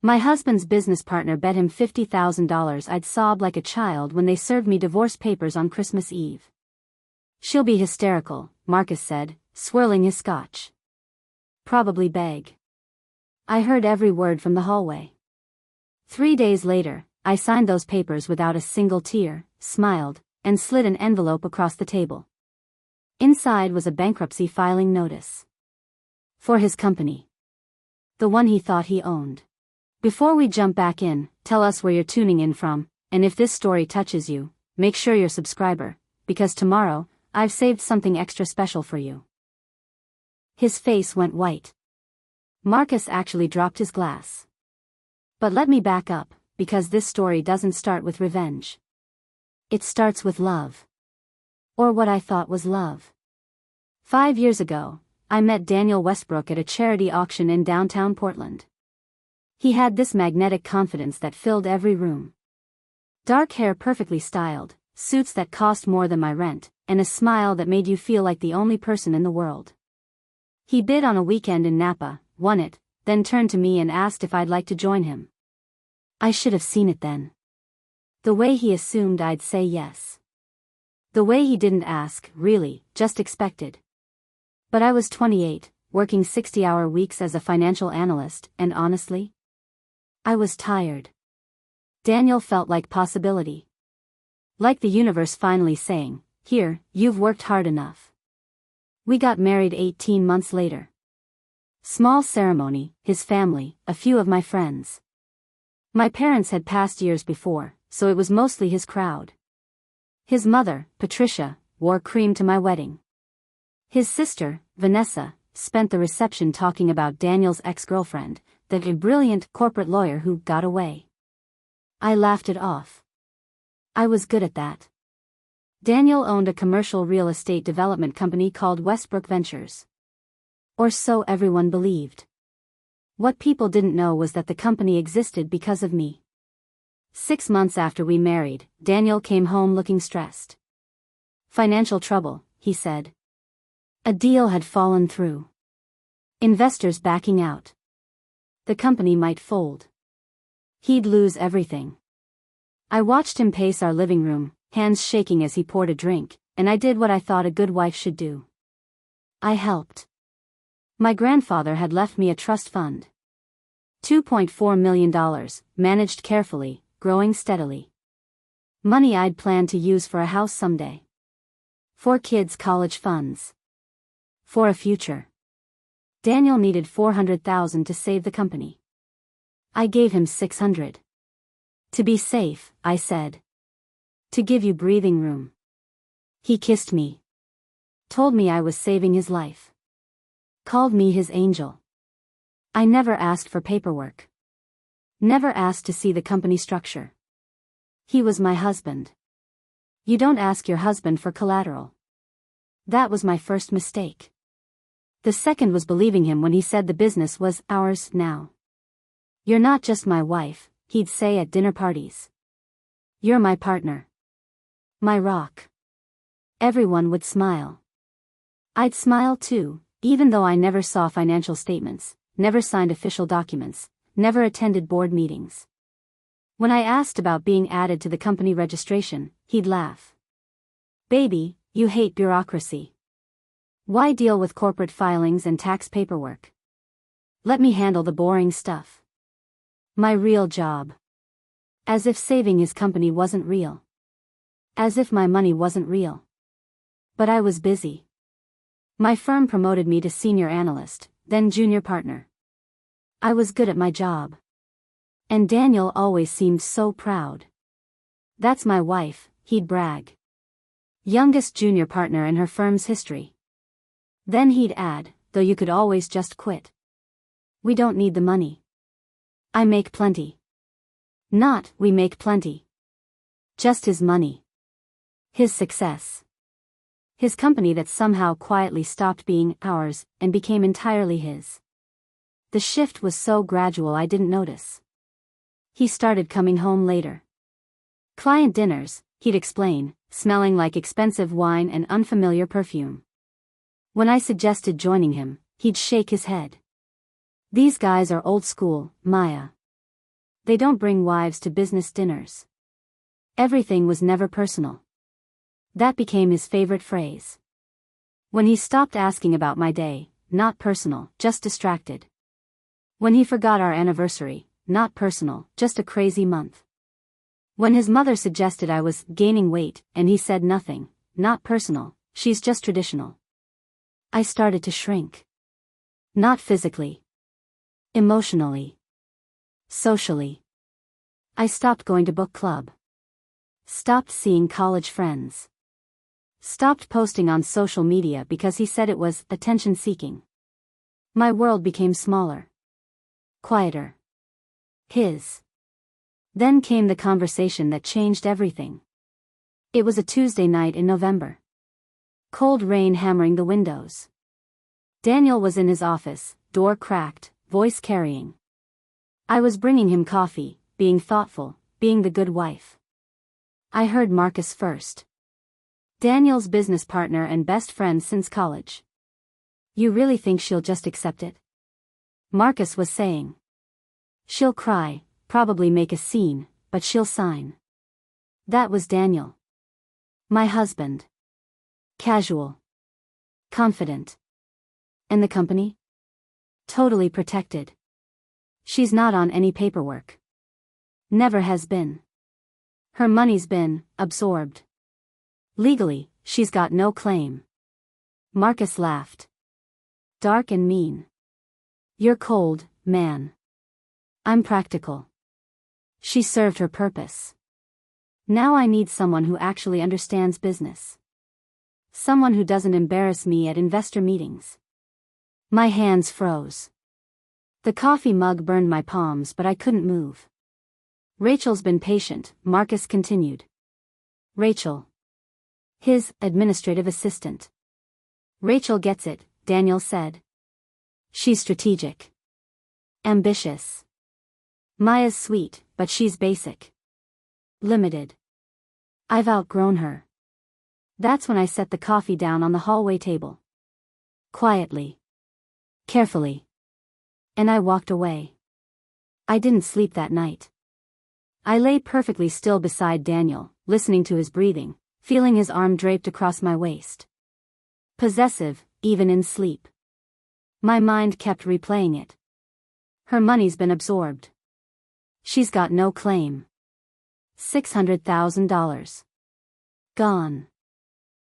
My husband's business partner bet him $50,000 I'd sob like a child when they served me divorce papers on Christmas Eve. She'll be hysterical, Marcus said, swirling his scotch. Probably beg. I heard every word from the hallway. 3 days later, I signed those papers without a single tear, smiled, and slid an envelope across the table. Inside was a bankruptcy filing notice. For his company. The one he thought he owned. Before we jump back in, tell us where you're tuning in from, and if this story touches you, make sure you're a subscriber, because tomorrow, I've saved something extra special for you. His face went white. Marcus actually dropped his glass. But let me back up, because this story doesn't start with revenge. It starts with love. Or what I thought was love. 5 years ago, I met Daniel Westbrook at a charity auction in downtown Portland. He had this magnetic confidence that filled every room. Dark hair perfectly styled, suits that cost more than my rent, and a smile that made you feel like the only person in the world. He bid on a weekend in Napa, won it, then turned to me and asked if I'd like to join him. I should have seen it then. The way he assumed I'd say yes. The way he didn't ask, really, just expected. But I was 28, working 60-hour weeks as a financial analyst, and honestly, I was tired. Daniel felt like possibility. Like the universe finally saying, "Here, you've worked hard enough." We got married 18 months later. Small ceremony, his family, a few of my friends. My parents had passed years before, so it was mostly his crowd. His mother, Patricia, wore cream to my wedding. His sister, Vanessa, spent the reception talking about Daniel's ex-girlfriend, the brilliant corporate lawyer who got away. I laughed it off. I was good at that. Daniel owned a commercial real estate development company called Westbrook Ventures. Or so everyone believed. What people didn't know was that the company existed because of me. 6 months after we married, Daniel came home looking stressed. Financial trouble, he said. A deal had fallen through. Investors backing out. The company might fold. He'd lose everything. I watched him pace our living room, hands shaking as he poured a drink, and I did what I thought a good wife should do. I helped. My grandfather had left me a trust fund. $2.4 million, managed carefully, growing steadily. Money I'd planned to use for a house someday. 4 kids' college funds. For a future. Daniel needed $400,000 to save the company. I gave him $600. To be safe, I said. To give you breathing room. He kissed me. Told me I was saving his life. Called me his angel. I never asked for paperwork. Never asked to see the company structure. He was my husband. You don't ask your husband for collateral. That was my first mistake. The second was believing him when he said the business was ours now. You're not just my wife, he'd say at dinner parties. You're my partner. My rock. Everyone would smile. I'd smile too, even though I never saw financial statements, never signed official documents, never attended board meetings. When I asked about being added to the company registration, he'd laugh. Baby, you hate bureaucracy. Why deal with corporate filings and tax paperwork? Let me handle the boring stuff. My real job. As if saving his company wasn't real. As if my money wasn't real. But I was busy. My firm promoted me to senior analyst, then junior partner. I was good at my job. And Daniel always seemed so proud. That's my wife, he'd brag. Youngest junior partner in her firm's history. Then he'd add, though you could always just quit. We don't need the money. I make plenty. Not, we make plenty. Just his money. His success. His company that somehow quietly stopped being ours and became entirely his. The shift was so gradual I didn't notice. He started coming home later. Client dinners, he'd explain, smelling like expensive wine and unfamiliar perfume. When I suggested joining him, he'd shake his head. These guys are old school, Maya. They don't bring wives to business dinners. Everything was never personal. That became his favorite phrase. When he stopped asking about my day, not personal, just distracted. When he forgot our anniversary, not personal, just a crazy month. When his mother suggested I was gaining weight, and he said nothing, not personal, she's just traditional. I started to shrink. Not physically. Emotionally. Socially. I stopped going to book club. Stopped seeing college friends. Stopped posting on social media because he said it was attention-seeking. My world became smaller. Quieter. His. Then came the conversation that changed everything. It was a Tuesday night in November. Cold rain hammering the windows. Daniel was in his office, door cracked, voice carrying. I was bringing him coffee, being thoughtful, being the good wife. I heard Marcus first. Daniel's business partner and best friend since college. You really think she'll just accept it? Marcus was saying. She'll cry, probably make a scene, but she'll sign. That was Daniel. My husband. Casual. Confident. And the company? Totally protected. She's not on any paperwork. Never has been. Her money's been absorbed. Legally, she's got no claim. Marcus laughed. Dark and mean. You're cold, man. I'm practical. She served her purpose. Now I need someone who actually understands business. Someone who doesn't embarrass me at investor meetings. My hands froze. The coffee mug burned my palms, but I couldn't move. Rachel's been patient, Marcus continued. Rachel. His administrative assistant. Rachel gets it, Daniel said. She's strategic. Ambitious. Maya's sweet, but she's basic. Limited. I've outgrown her. That's when I set the coffee down on the hallway table. Quietly. Carefully. And I walked away. I didn't sleep that night. I lay perfectly still beside Daniel, listening to his breathing, feeling his arm draped across my waist. Possessive, even in sleep. My mind kept replaying it. Her money's been absorbed. She's got no claim. $600,000. Gone.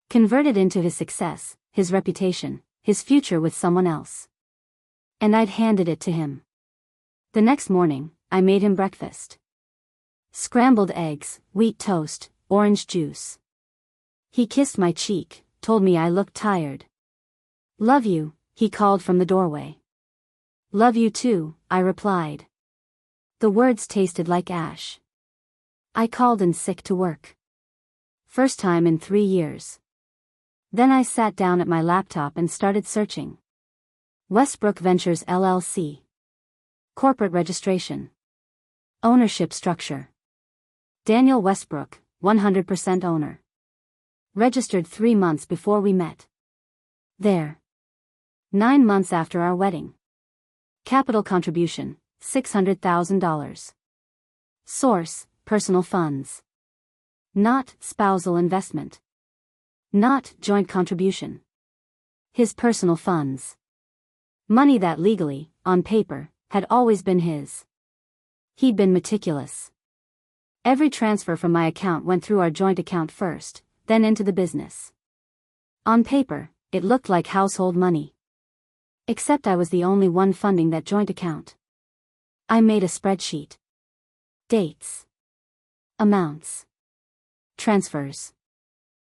Converted into his success, his reputation, his future with someone else. And I'd handed it to him. The next morning, I made him breakfast. Scrambled eggs, wheat toast, orange juice. He kissed my cheek, told me I looked tired. Love you, he called from the doorway. Love you too, I replied. The words tasted like ash. I called in sick to work. First time in 3 years. Then I sat down at my laptop and started searching. Westbrook Ventures LLC. Corporate registration. Ownership structure. Daniel Westbrook, 100% owner. Registered 3 months before we met. There. 9 months after our wedding. Capital contribution, $600,000. Source, personal funds. Not spousal investment. Not joint contribution. His personal funds. Money that legally, on paper, had always been his. He'd been meticulous. Every transfer from my account went through our joint account first, then into the business. On paper, it looked like household money. Except I was the only one funding that joint account. I made a spreadsheet. Dates. Amounts. Transfers.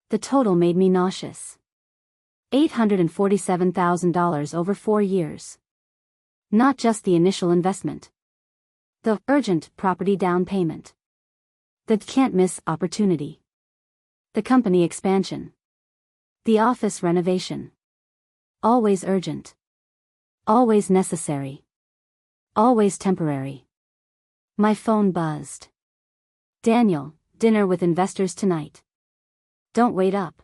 The total made me nauseous. $847,000 over 4 years. Not just the initial investment. The urgent property down payment. The can't miss opportunity. The company expansion. The office renovation. Always urgent. Always necessary. Always temporary. My phone buzzed. Daniel, dinner with investors tonight. Don't wait up.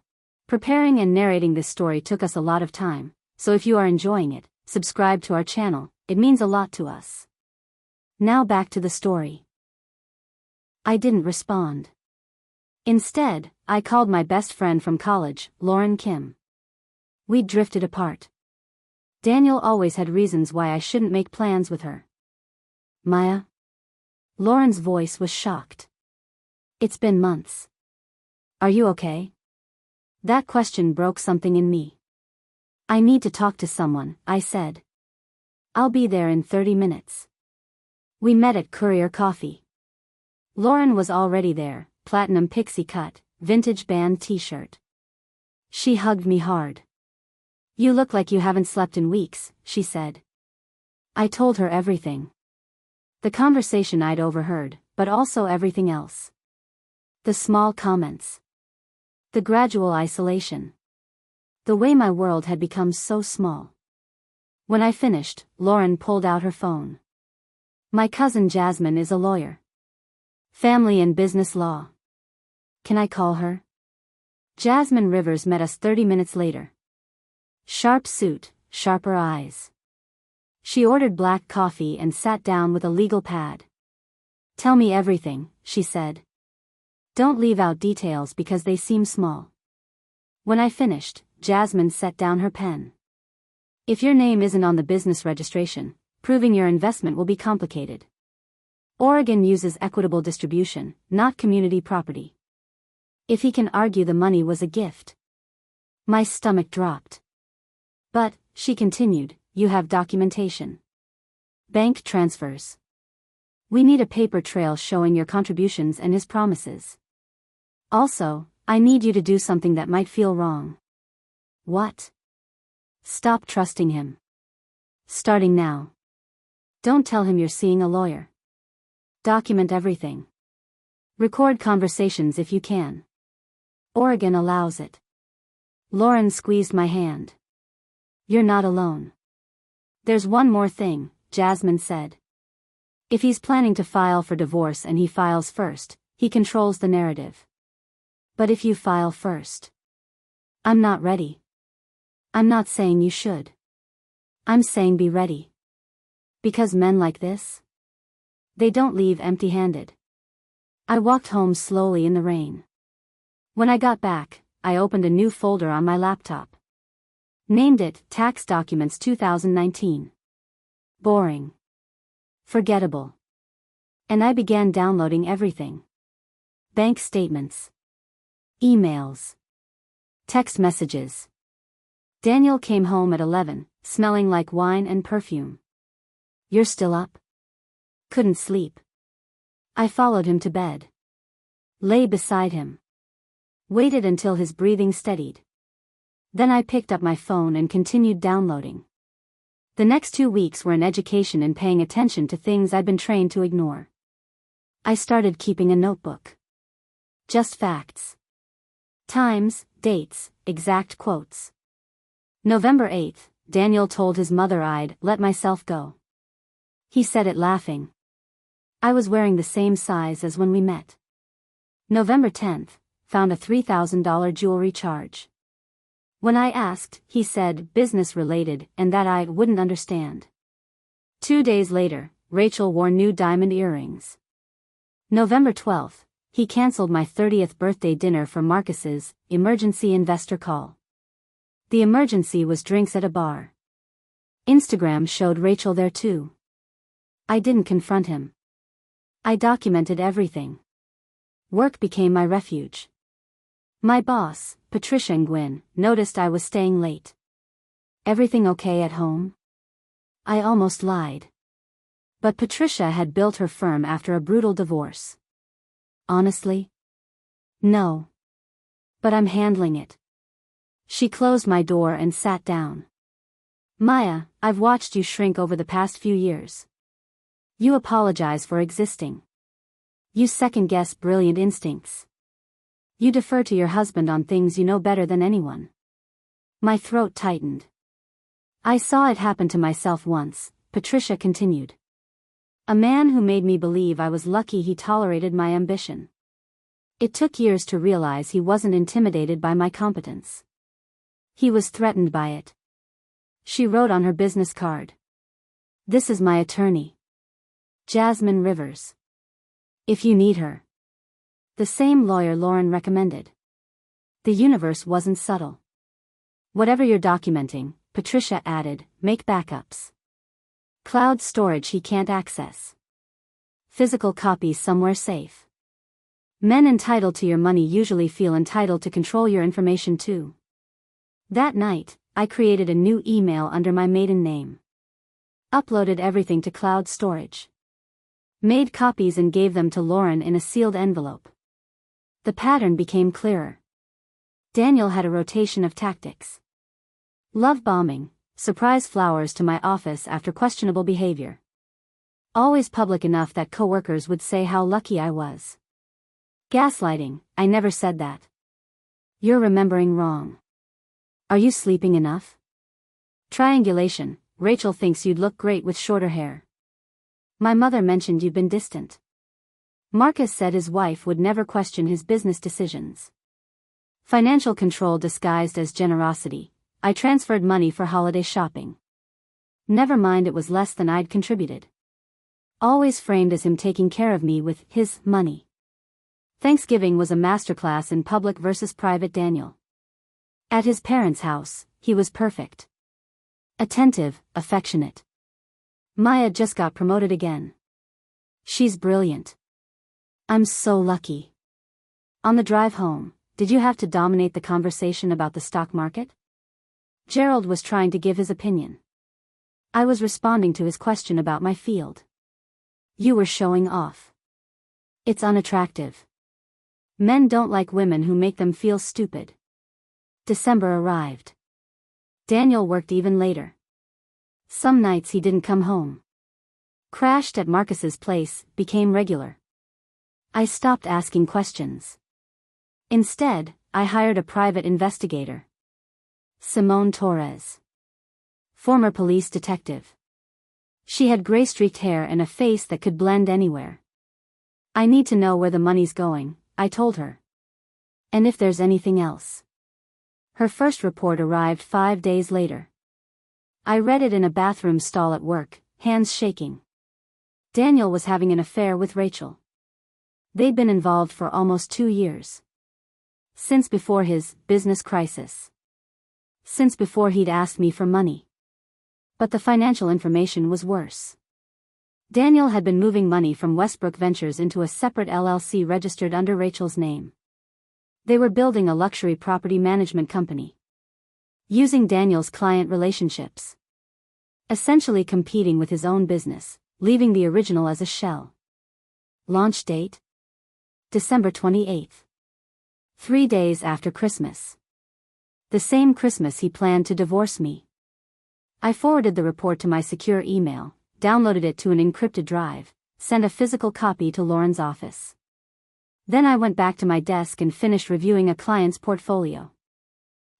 Preparing and narrating this story took us a lot of time, so if you are enjoying it, subscribe to our channel, it means a lot to us. Now back to the story. I didn't respond. Instead, I called my best friend from college, Lauren Kim. We drifted apart. Daniel always had reasons why I shouldn't make plans with her. Maya? Lauren's voice was shocked. It's been months. Are you okay? That question broke something in me. I need to talk to someone, I said. I'll be there in 30 minutes. We met at Courier Coffee. Lauren was already there, platinum pixie cut, vintage band t-shirt. She hugged me hard. You look like you haven't slept in weeks, she said. I told her everything. The conversation I'd overheard, but also everything else. The small comments. The gradual isolation. The way my world had become so small. When I finished, Lauren pulled out her phone. My cousin Jasmine is a lawyer. Family and business law. Can I call her? Jasmine Rivers met us 30 minutes later. Sharp suit, sharper eyes. She ordered black coffee and sat down with a legal pad. Tell me everything, she said. Don't leave out details because they seem small. When I finished, Jasmine set down her pen. If your name isn't on the business registration, proving your investment will be complicated. Oregon uses equitable distribution, not community property. If he can argue the money was a gift. My stomach dropped. But, she continued, you have documentation. Bank transfers. We need a paper trail showing your contributions and his promises. Also, I need you to do something that might feel wrong. What? Stop trusting him. Starting now. Don't tell him you're seeing a lawyer. Document everything. Record conversations if you can. Oregon allows it. Lauren squeezed my hand. You're not alone. There's one more thing, Jasmine said. If he's planning to file for divorce and he files first, he controls the narrative. But if you file first. I'm not ready. I'm not saying you should. I'm saying be ready. Because men like this? They don't leave empty-handed. I walked home slowly in the rain. When I got back, I opened a new folder on my laptop. Named it Tax Documents 2019. Boring. Forgettable. And I began downloading everything. Bank statements. Emails. Text messages. Daniel came home at 11, smelling like wine and perfume. You're still up? Couldn't sleep. I followed him to bed. Lay beside him. Waited until his breathing steadied. Then I picked up my phone and continued downloading. The next 2 weeks were an education in paying attention to things I'd been trained to ignore. I started keeping a notebook. Just facts. Times, dates, exact quotes. November 8th, Daniel told his mother I'd let myself go. He said it laughing. I was wearing the same size as when we met. November 10th, found a $3,000 jewelry charge. When I asked, he said business-related and that I wouldn't understand. 2 days later, Rachel wore new diamond earrings. November 12th, he canceled my 30th birthday dinner for Marcus's emergency investor call. The emergency was drinks at a bar. Instagram showed Rachel there too. I didn't confront him. I documented everything. Work became my refuge. My boss, Patricia Nguyen, noticed I was staying late. Everything okay at home? I almost lied. But Patricia had built her firm after a brutal divorce. Honestly? No. But I'm handling it. She closed my door and sat down. Maya, I've watched you shrink over the past few years. You apologize for existing. You second-guess brilliant instincts. You defer to your husband on things you know better than anyone. My throat tightened. I saw it happen to myself once, Patricia continued. A man who made me believe I was lucky he tolerated my ambition. It took years to realize he wasn't intimidated by my competence. He was threatened by it. She wrote on her business card. This is my attorney. Jasmine Rivers. If you need her. The same lawyer Lauren recommended. The universe wasn't subtle. Whatever you're documenting, Patricia added, make backups. Cloud storage he can't access. Physical copies somewhere safe. Men entitled to your money usually feel entitled to control your information too. That night, I created a new email under my maiden name. Uploaded everything to cloud storage. Made copies and gave them to Lauren in a sealed envelope. The pattern became clearer. Daniel had a rotation of tactics. Love bombing, surprise flowers to my office after questionable behavior. Always public enough that coworkers would say how lucky I was. Gaslighting, I never said that. You're remembering wrong. Are you sleeping enough? Triangulation, Rachel thinks you'd look great with shorter hair. My mother mentioned you'd been distant. Marcus said his wife would never question his business decisions. Financial control disguised as generosity. I transferred money for holiday shopping. Never mind, it was less than I'd contributed. Always framed as him taking care of me with his money. Thanksgiving was a masterclass in public versus private Daniel. At his parents' house, he was perfect. Attentive, affectionate. Maya just got promoted again. She's brilliant. I'm so lucky. On the drive home, did you have to dominate the conversation about the stock market? Gerald was trying to give his opinion. I was responding to his question about my field. You were showing off. It's unattractive. Men don't like women who make them feel stupid. December arrived. Daniel worked even later. Some nights he didn't come home. Crashed at Marcus's place, became regular. I stopped asking questions. Instead, I hired a private investigator. Simone Torres. Former police detective. She had gray-streaked hair and a face that could blend anywhere. I need to know where the money's going, I told her. And if there's anything else. Her first report arrived 5 days later. I read it in a bathroom stall at work, hands shaking. Daniel was having an affair with Rachel. They'd been involved for almost 2 years. Since before his business crisis. Since before he'd asked me for money. But the financial information was worse. Daniel had been moving money from Westbrook Ventures into a separate LLC registered under Rachel's name. They were building a luxury property management company. Using Daniel's client relationships. Essentially competing with his own business, leaving the original as a shell. Launch date? December 28th. 3 days after Christmas. The same Christmas he planned to divorce me. I forwarded the report to my secure email, downloaded it to an encrypted drive, sent a physical copy to Lauren's office. Then I went back to my desk and finished reviewing a client's portfolio.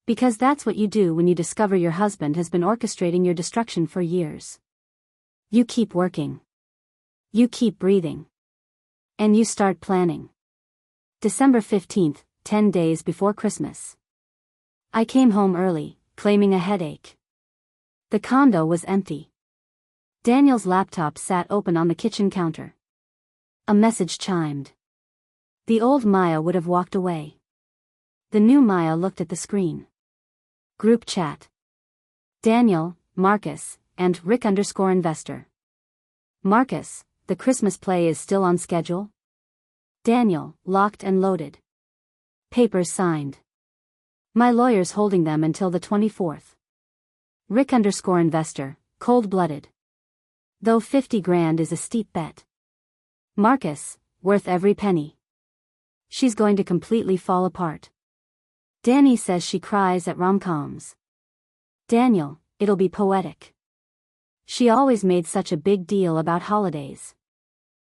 Because that's what you do when you discover your husband has been orchestrating your destruction for years. You keep working. You keep breathing. And you start planning. December 15th, 10 days before Christmas. I came home early, claiming a headache. The condo was empty. Daniel's laptop sat open on the kitchen counter. A message chimed. The old Maya would have walked away. The new Maya looked at the screen. Group chat. Daniel, Marcus, and Rick_investor. Marcus, the Christmas play is still on schedule? Daniel, locked and loaded. Papers signed. My lawyer's holding them until the 24th. Rick_investor, cold-blooded. Though 50 grand is a steep bet. Marcus, worth every penny. She's going to completely fall apart. Danny says she cries at rom-coms. Daniel, it'll be poetic. She always made such a big deal about holidays.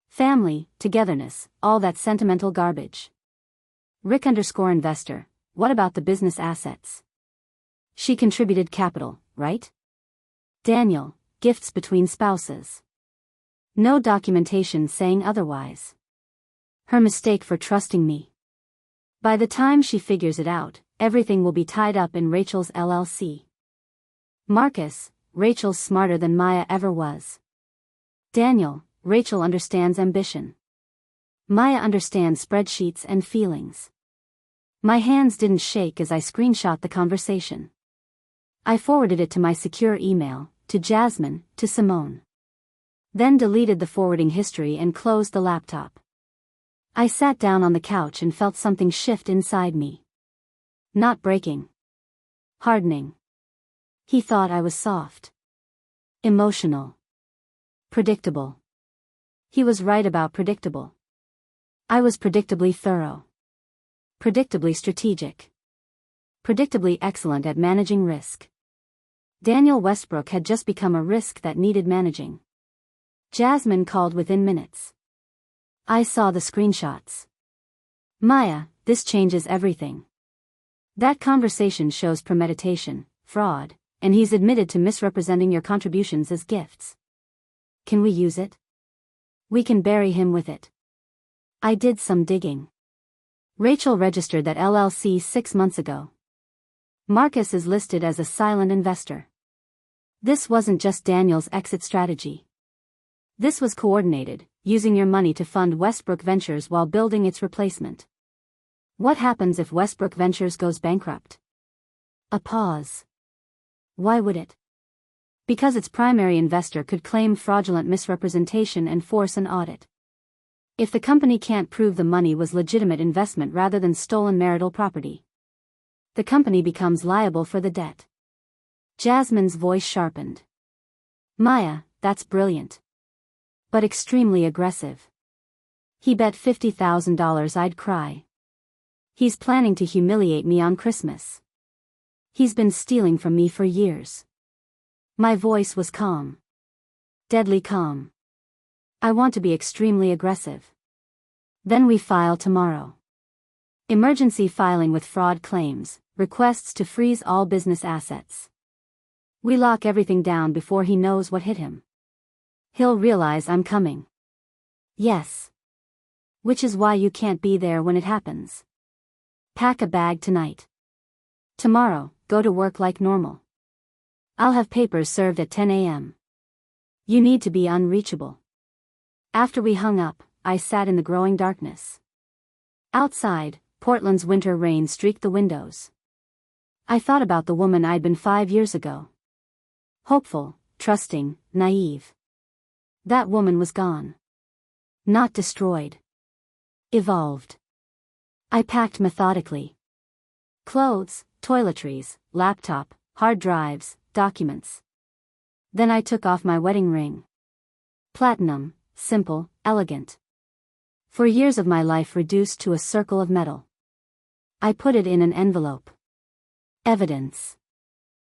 Family, togetherness, all that sentimental garbage. Rick_investor, what about the business assets? She contributed capital, right? Daniel, gifts between spouses. No documentation saying otherwise. Her mistake for trusting me. By the time she figures it out, everything will be tied up in Rachel's LLC. Marcus, Rachel's smarter than Maya ever was. Daniel, Rachel understands ambition. Maya understands spreadsheets and feelings. My hands didn't shake as I screenshot the conversation. I forwarded it to my secure email, to Jasmine, to Simone. Then deleted the forwarding history and closed the laptop. I sat down on the couch and felt something shift inside me. Not breaking. Hardening. He thought I was soft. Emotional. Predictable. He was right about predictable. I was predictably thorough. Predictably strategic. Predictably excellent at managing risk. Daniel Westbrook had just become a risk that needed managing. Jasmine called within minutes. I saw the screenshots. Maya, this changes everything. That conversation shows premeditation, fraud, and he's admitted to misrepresenting your contributions as gifts. Can we use it? We can bury him with it. I did some digging. Rachel registered that LLC 6 months ago. Marcus is listed as a silent investor. This wasn't just Daniel's exit strategy. This was coordinated, using your money to fund Westbrook Ventures while building its replacement. What happens if Westbrook Ventures goes bankrupt? A pause. Why would it? Because its primary investor could claim fraudulent misrepresentation and force an audit. If the company can't prove the money was legitimate investment rather than stolen marital property, the company becomes liable for the debt. Jasmine's voice sharpened. Maya, that's brilliant. But extremely aggressive. He bet $50,000 I'd cry. He's planning to humiliate me on Christmas. He's been stealing from me for years. My voice was calm. Deadly calm. I want to be extremely aggressive. Then we file tomorrow. Emergency filing with fraud claims, requests to freeze all business assets. We lock everything down before he knows what hit him. He'll realize I'm coming. Yes. Which is why you can't be there when it happens. Pack a bag tonight. Tomorrow, go to work like normal. I'll have papers served at 10 a.m. You need to be unreachable. After we hung up, I sat in the growing darkness. Outside, Portland's winter rain streaked the windows. I thought about the woman I'd been 5 years ago. Hopeful, trusting, naive. That woman was gone. Not destroyed. Evolved. I packed methodically. Clothes, toiletries, laptop, hard drives, documents. Then I took off my wedding ring. Platinum, simple, elegant. For years of my life reduced to a circle of metal. I put it in an envelope. Evidence.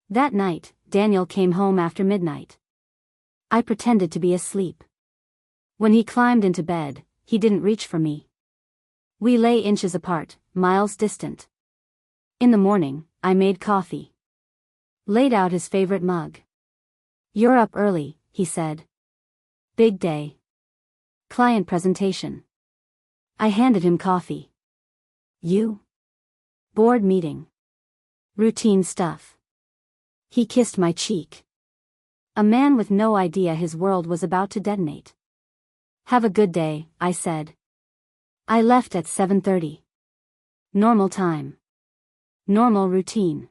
That night, Daniel came home after midnight. I pretended to be asleep. When he climbed into bed, he didn't reach for me. We lay inches apart, miles distant. In the morning, I made coffee. Laid out his favorite mug. You're up early, he said. Big day. Client presentation. I handed him coffee. You? Board meeting. Routine stuff. He kissed my cheek. A man with no idea his world was about to detonate. Have a good day, I said. I left at 7:30. Normal time. Normal routine.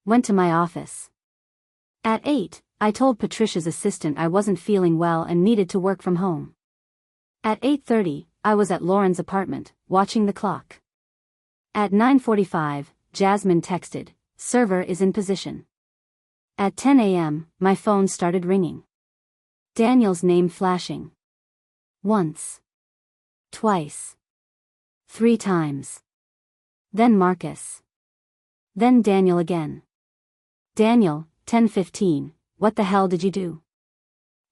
Went to my office. At 8, I told Patricia's assistant I wasn't feeling well and needed to work from home. At 8:30, I was at Lauren's apartment, watching the clock. At 9:45, Jasmine texted, "Server is in position." At 10 a.m., my phone started ringing. Daniel's name flashing. Once. Twice. 3 times. Then Marcus. Then Daniel again. Daniel, 10:15, what the hell did you do?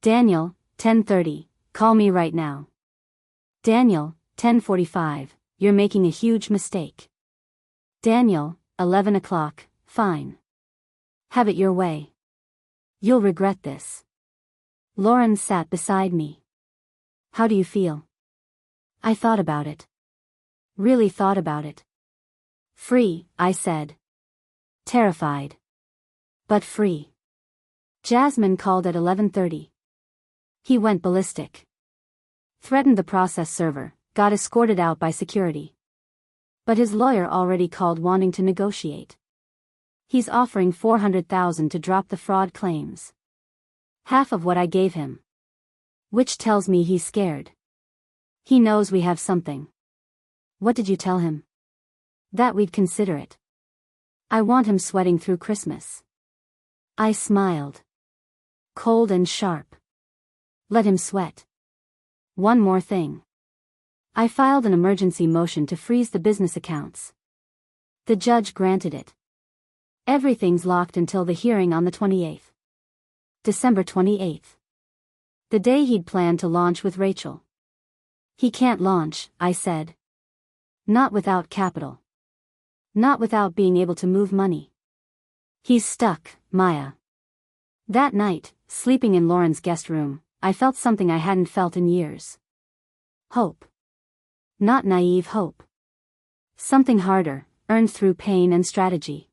Daniel, 10:30, call me right now. Daniel, 10:45, you're making a huge mistake. Daniel, 11 o'clock, fine. Have it your way. You'll regret this. Lauren sat beside me. How do you feel? I thought about it. Really thought about it. Free, I said. Terrified. But free. Jasmine called at 11:30. He went ballistic. Threatened the process server, got escorted out by security. But his lawyer already called wanting to negotiate. He's offering $400,000 to drop the fraud claims. Half of what I gave him. Which tells me he's scared. He knows we have something. What did you tell him? That we'd consider it. I want him sweating through Christmas. I smiled. Cold and sharp. Let him sweat. One more thing. I filed an emergency motion to freeze the business accounts. The judge granted it. Everything's locked until the hearing on the 28th. December 28th. The day he'd planned to launch with Rachel. He can't launch, I said. Not without capital. Not without being able to move money. He's stuck, Maya. That night, sleeping in Lauren's guest room, I felt something I hadn't felt in years. Hope. Not naive hope. Something harder, earned through pain and strategy.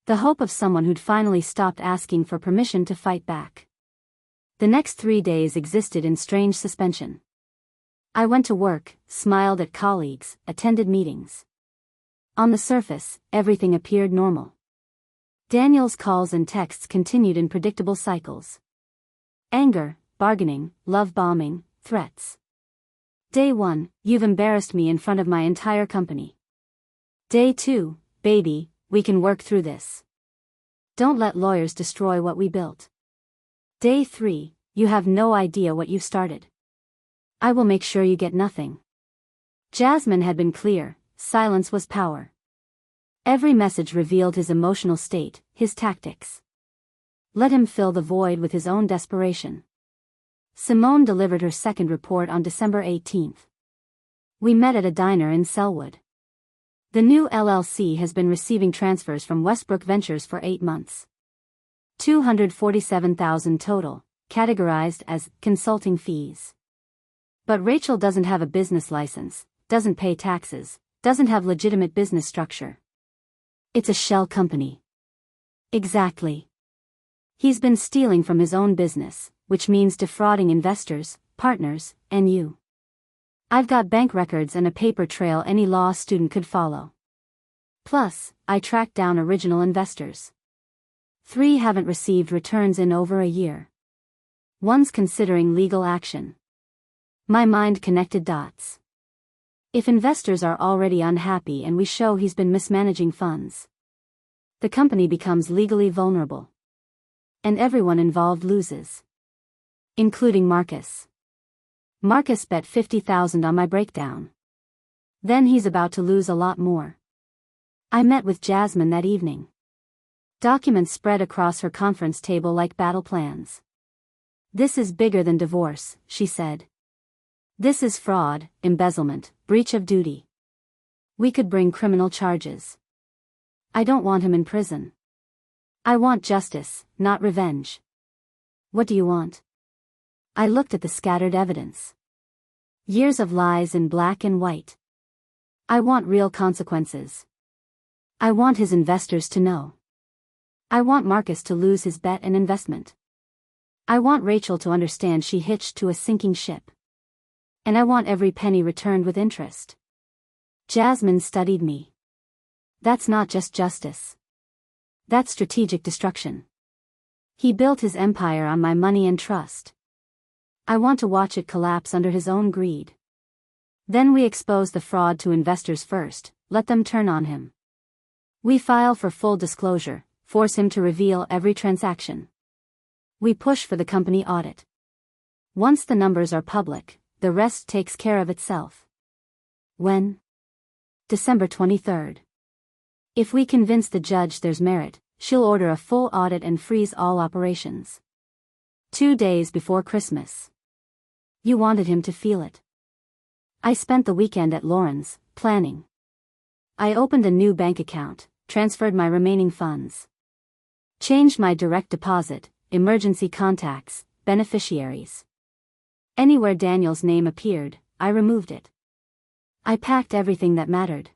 The hope of someone who'd finally stopped asking for permission to fight back. The next 3 days existed in strange suspension. I went to work, smiled at colleagues, attended meetings. On the surface, everything appeared normal. Daniel's calls and texts continued in predictable cycles. Anger, bargaining, love bombing, threats. Day 1, you've embarrassed me in front of my entire company. Day 2, baby, we can work through this. Don't let lawyers destroy what we built. Day 3, you have no idea what you've started. I will make sure you get nothing. Jasmine had been clear, silence was power. Every message revealed his emotional state, his tactics. Let him fill the void with his own desperation. Simone delivered her second report on December 18th. We met at a diner in Selwood. The new LLC has been receiving transfers from Westbrook Ventures for 8 months. $247,000 total, categorized as consulting fees. But Rachel doesn't have a business license, doesn't pay taxes, doesn't have legitimate business structure. It's a shell company. Exactly. He's been stealing from his own business, which means defrauding investors, partners, and you. I've got bank records and a paper trail any law student could follow. Plus, I tracked down original investors. 3 haven't received returns in over a year. One's considering legal action. My mind connected dots. If investors are already unhappy and we show he's been mismanaging funds, the company becomes legally vulnerable. And everyone involved loses. Including Marcus. Marcus bet $50,000 on my breakdown. Then he's about to lose a lot more. I met with Jasmine that evening. Documents spread across her conference table like battle plans. This is bigger than divorce, she said. This is fraud, embezzlement, breach of duty. We could bring criminal charges. I don't want him in prison. I want justice, not revenge. What do you want? I looked at the scattered evidence. Years of lies in black and white. I want real consequences. I want his investors to know. I want Marcus to lose his bet and investment. I want Rachel to understand she hitched to a sinking ship. And I want every penny returned with interest. Jasmine studied me. That's not just justice. That's strategic destruction. He built his empire on my money and trust. I want to watch it collapse under his own greed. Then we expose the fraud to investors first, let them turn on him. We file for full disclosure, force him to reveal every transaction. We push for the company audit. Once the numbers are public, the rest takes care of itself. When? December 23rd. If we convince the judge there's merit, she'll order a full audit and freeze all operations. 2 days before Christmas. You wanted him to feel it. I spent the weekend at Lauren's, planning. I opened a new bank account, transferred my remaining funds. Changed my direct deposit, emergency contacts, beneficiaries. Anywhere Daniel's name appeared, I removed it. I packed everything that mattered.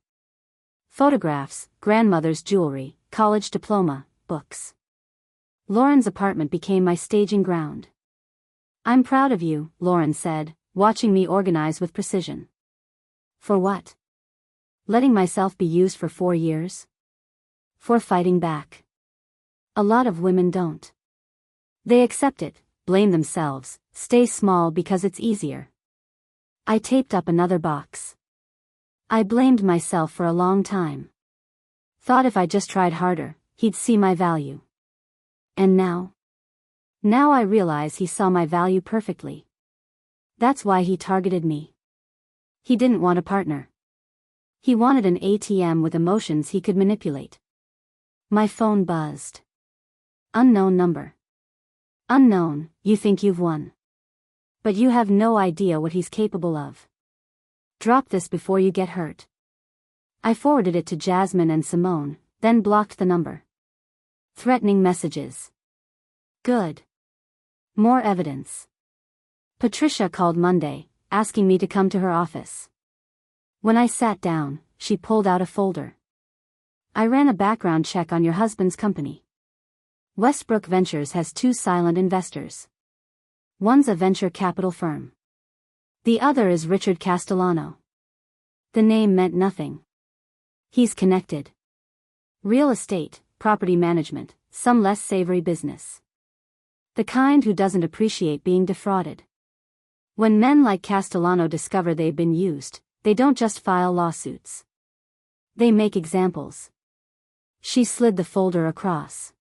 Photographs, grandmother's jewelry, college diploma, books. Lauren's apartment became my staging ground. I'm proud of you, Lauren said, watching me organize with precision. For what? Letting myself be used for 4 years? For fighting back. A lot of women don't. They accept it, blame themselves, stay small because it's easier. I taped up another box. I blamed myself for a long time. Thought if I just tried harder, he'd see my value. And now? Now I realize he saw my value perfectly. That's why he targeted me. He didn't want a partner. He wanted an ATM with emotions he could manipulate. My phone buzzed. Unknown number. Unknown, you think you've won. But you have no idea what he's capable of. Drop this before you get hurt. I forwarded it to Jasmine and Simone, then blocked the number. Threatening messages. Good. More evidence. Patricia called Monday, asking me to come to her office. When I sat down, she pulled out a folder. I ran a background check on your husband's company. Westbrook Ventures has 2 silent investors. One's a venture capital firm. The other is Richard Castellano. The name meant nothing. He's connected. Real estate, property management, some less savory business. The kind who doesn't appreciate being defrauded. When men like Castellano discover they've been used, they don't just file lawsuits. They make examples. She slid the folder across.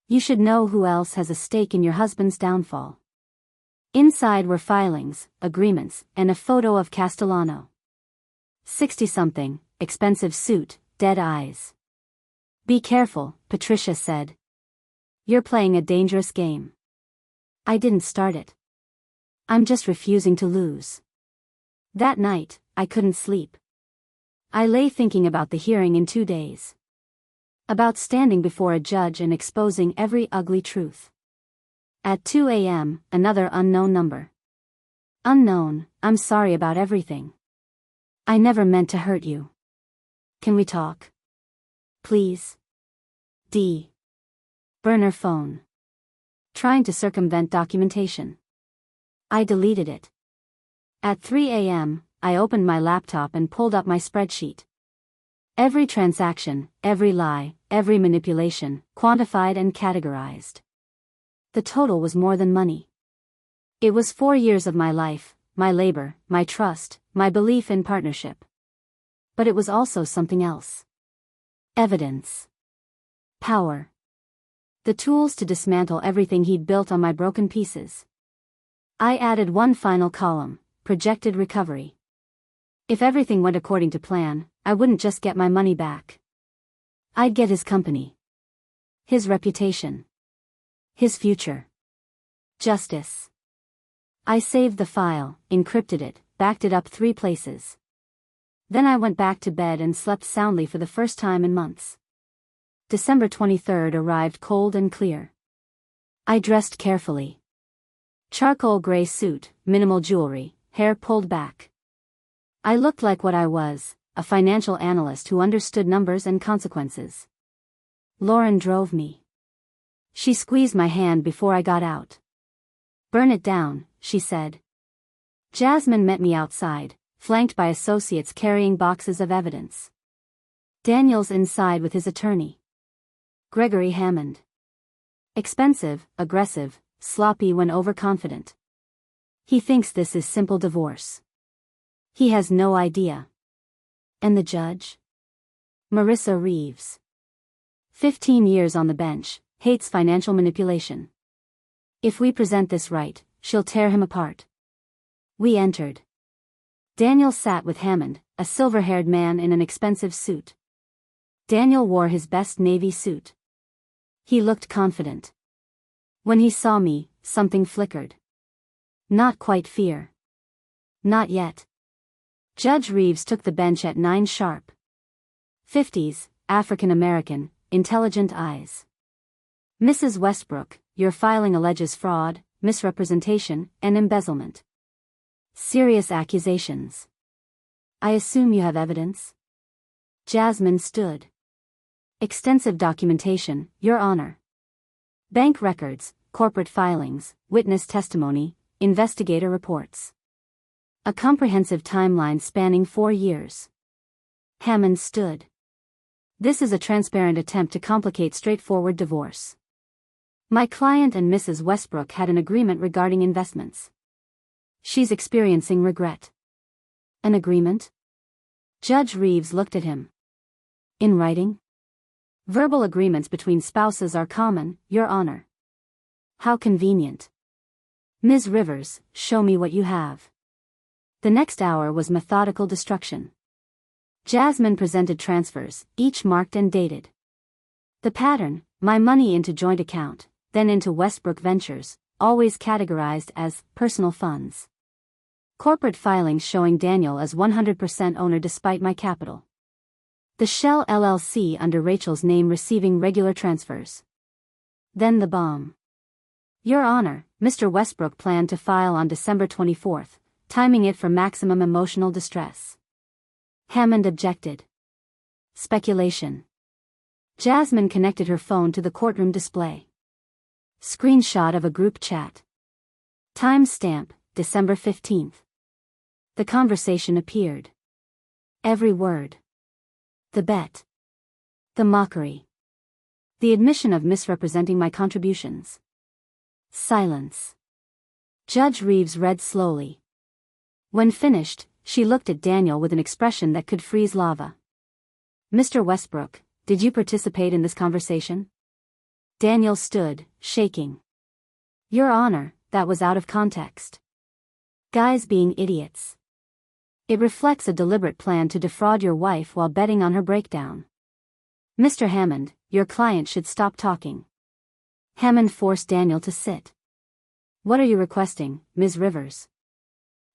You should know who else has a stake in your husband's downfall. Inside were filings, agreements, and a photo of Castellano. 60-something, expensive suit, dead eyes. Be careful, Patricia said. You're playing a dangerous game. I didn't start it. I'm just refusing to lose. That night, I couldn't sleep. I lay thinking about the hearing in 2 days. About standing before a judge and exposing every ugly truth. At 2 a.m., another unknown number. Unknown, I'm sorry about everything. I never meant to hurt you. Can we talk? Please? D. Burner phone. Trying to circumvent documentation. I deleted it. At 3 a.m., I opened my laptop and pulled up my spreadsheet. Every transaction, every lie, every manipulation, quantified and categorized. The total was more than money. It was 4 years of my life, my labor, my trust, my belief in partnership. But it was also something else. Evidence. Power. The tools to dismantle everything he'd built on my broken pieces. I added one final column, projected recovery. If everything went according to plan, I wouldn't just get my money back. I'd get his company. His reputation. His future. Justice. I saved the file, encrypted it, backed it up 3 places. Then I went back to bed and slept soundly for the first time in months. December 23rd arrived cold and clear. I dressed carefully. Charcoal gray suit, minimal jewelry, hair pulled back. I looked like what I was, a financial analyst who understood numbers and consequences. Lauren drove me. She squeezed my hand before I got out. Burn it down, she said. Jasmine met me outside, flanked by associates carrying boxes of evidence. Daniel's inside with his attorney. Gregory Hammond. Expensive, aggressive, sloppy when overconfident. He thinks this is simple divorce. He has no idea. And the judge? Marissa Reeves. 15 years on the bench, hates financial manipulation. If we present this right, she'll tear him apart. We entered. Daniel sat with Hammond, a silver-haired man in an expensive suit. Daniel wore his best navy suit. He looked confident. When he saw me, something flickered. Not quite fear. Not yet. Judge Reeves took the bench at 9 sharp. 50s, African-American, intelligent eyes. Mrs. Westbrook, your filing alleges fraud, misrepresentation, and embezzlement. Serious accusations. I assume you have evidence? Jasmine stood. Extensive documentation, Your Honor. Bank records, corporate filings, witness testimony, investigator reports. A comprehensive timeline spanning 4 years. Hammond stood. This is a transparent attempt to complicate straightforward divorce. My client and Mrs. Westbrook had an agreement regarding investments. She's experiencing regret. An agreement? Judge Reeves looked at him. In writing? Verbal agreements between spouses are common, Your Honor. How convenient. Ms. Rivers, show me what you have. The next hour was methodical destruction. Jasmine presented transfers, each marked and dated. The pattern, my money into joint account, then into Westbrook Ventures, always categorized as personal funds. Corporate filings showing Daniel as 100% owner despite my capital. The Shell LLC under Rachel's name receiving regular transfers. Then the bomb. Your Honor, Mr. Westbrook planned to file on December 24th, timing it for maximum emotional distress. Hammond objected. Speculation. Jasmine connected her phone to the courtroom display. Screenshot of a group chat. Timestamp, December 15th. The conversation appeared. Every word. The bet. The mockery. The admission of misrepresenting my contributions. Silence. Judge Reeves read slowly. When finished, she looked at Daniel with an expression that could freeze lava. Mr. Westbrook, did you participate in this conversation? Daniel stood, shaking. Your Honor, that was out of context. Guys being idiots. It reflects a deliberate plan to defraud your wife while betting on her breakdown. Mr. Hammond, your client should stop talking. Hammond forced Daniel to sit. What are you requesting, Ms. Rivers?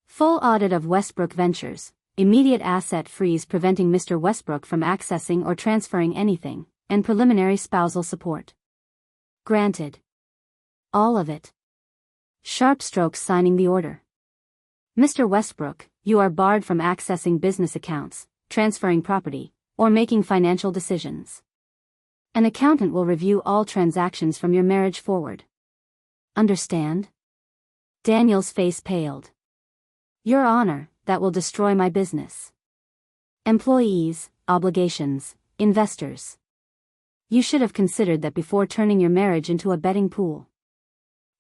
Full audit of Westbrook Ventures, immediate asset freeze preventing Mr. Westbrook from accessing or transferring anything, and preliminary spousal support. Granted. All of it. Sharp strokes signing the order. Mr. Westbrook, you are barred from accessing business accounts, transferring property, or making financial decisions. An accountant will review all transactions from your marriage forward. Understand? Daniel's face paled. Your Honor, that will destroy my business. Employees, obligations, investors. You should have considered that before turning your marriage into a betting pool.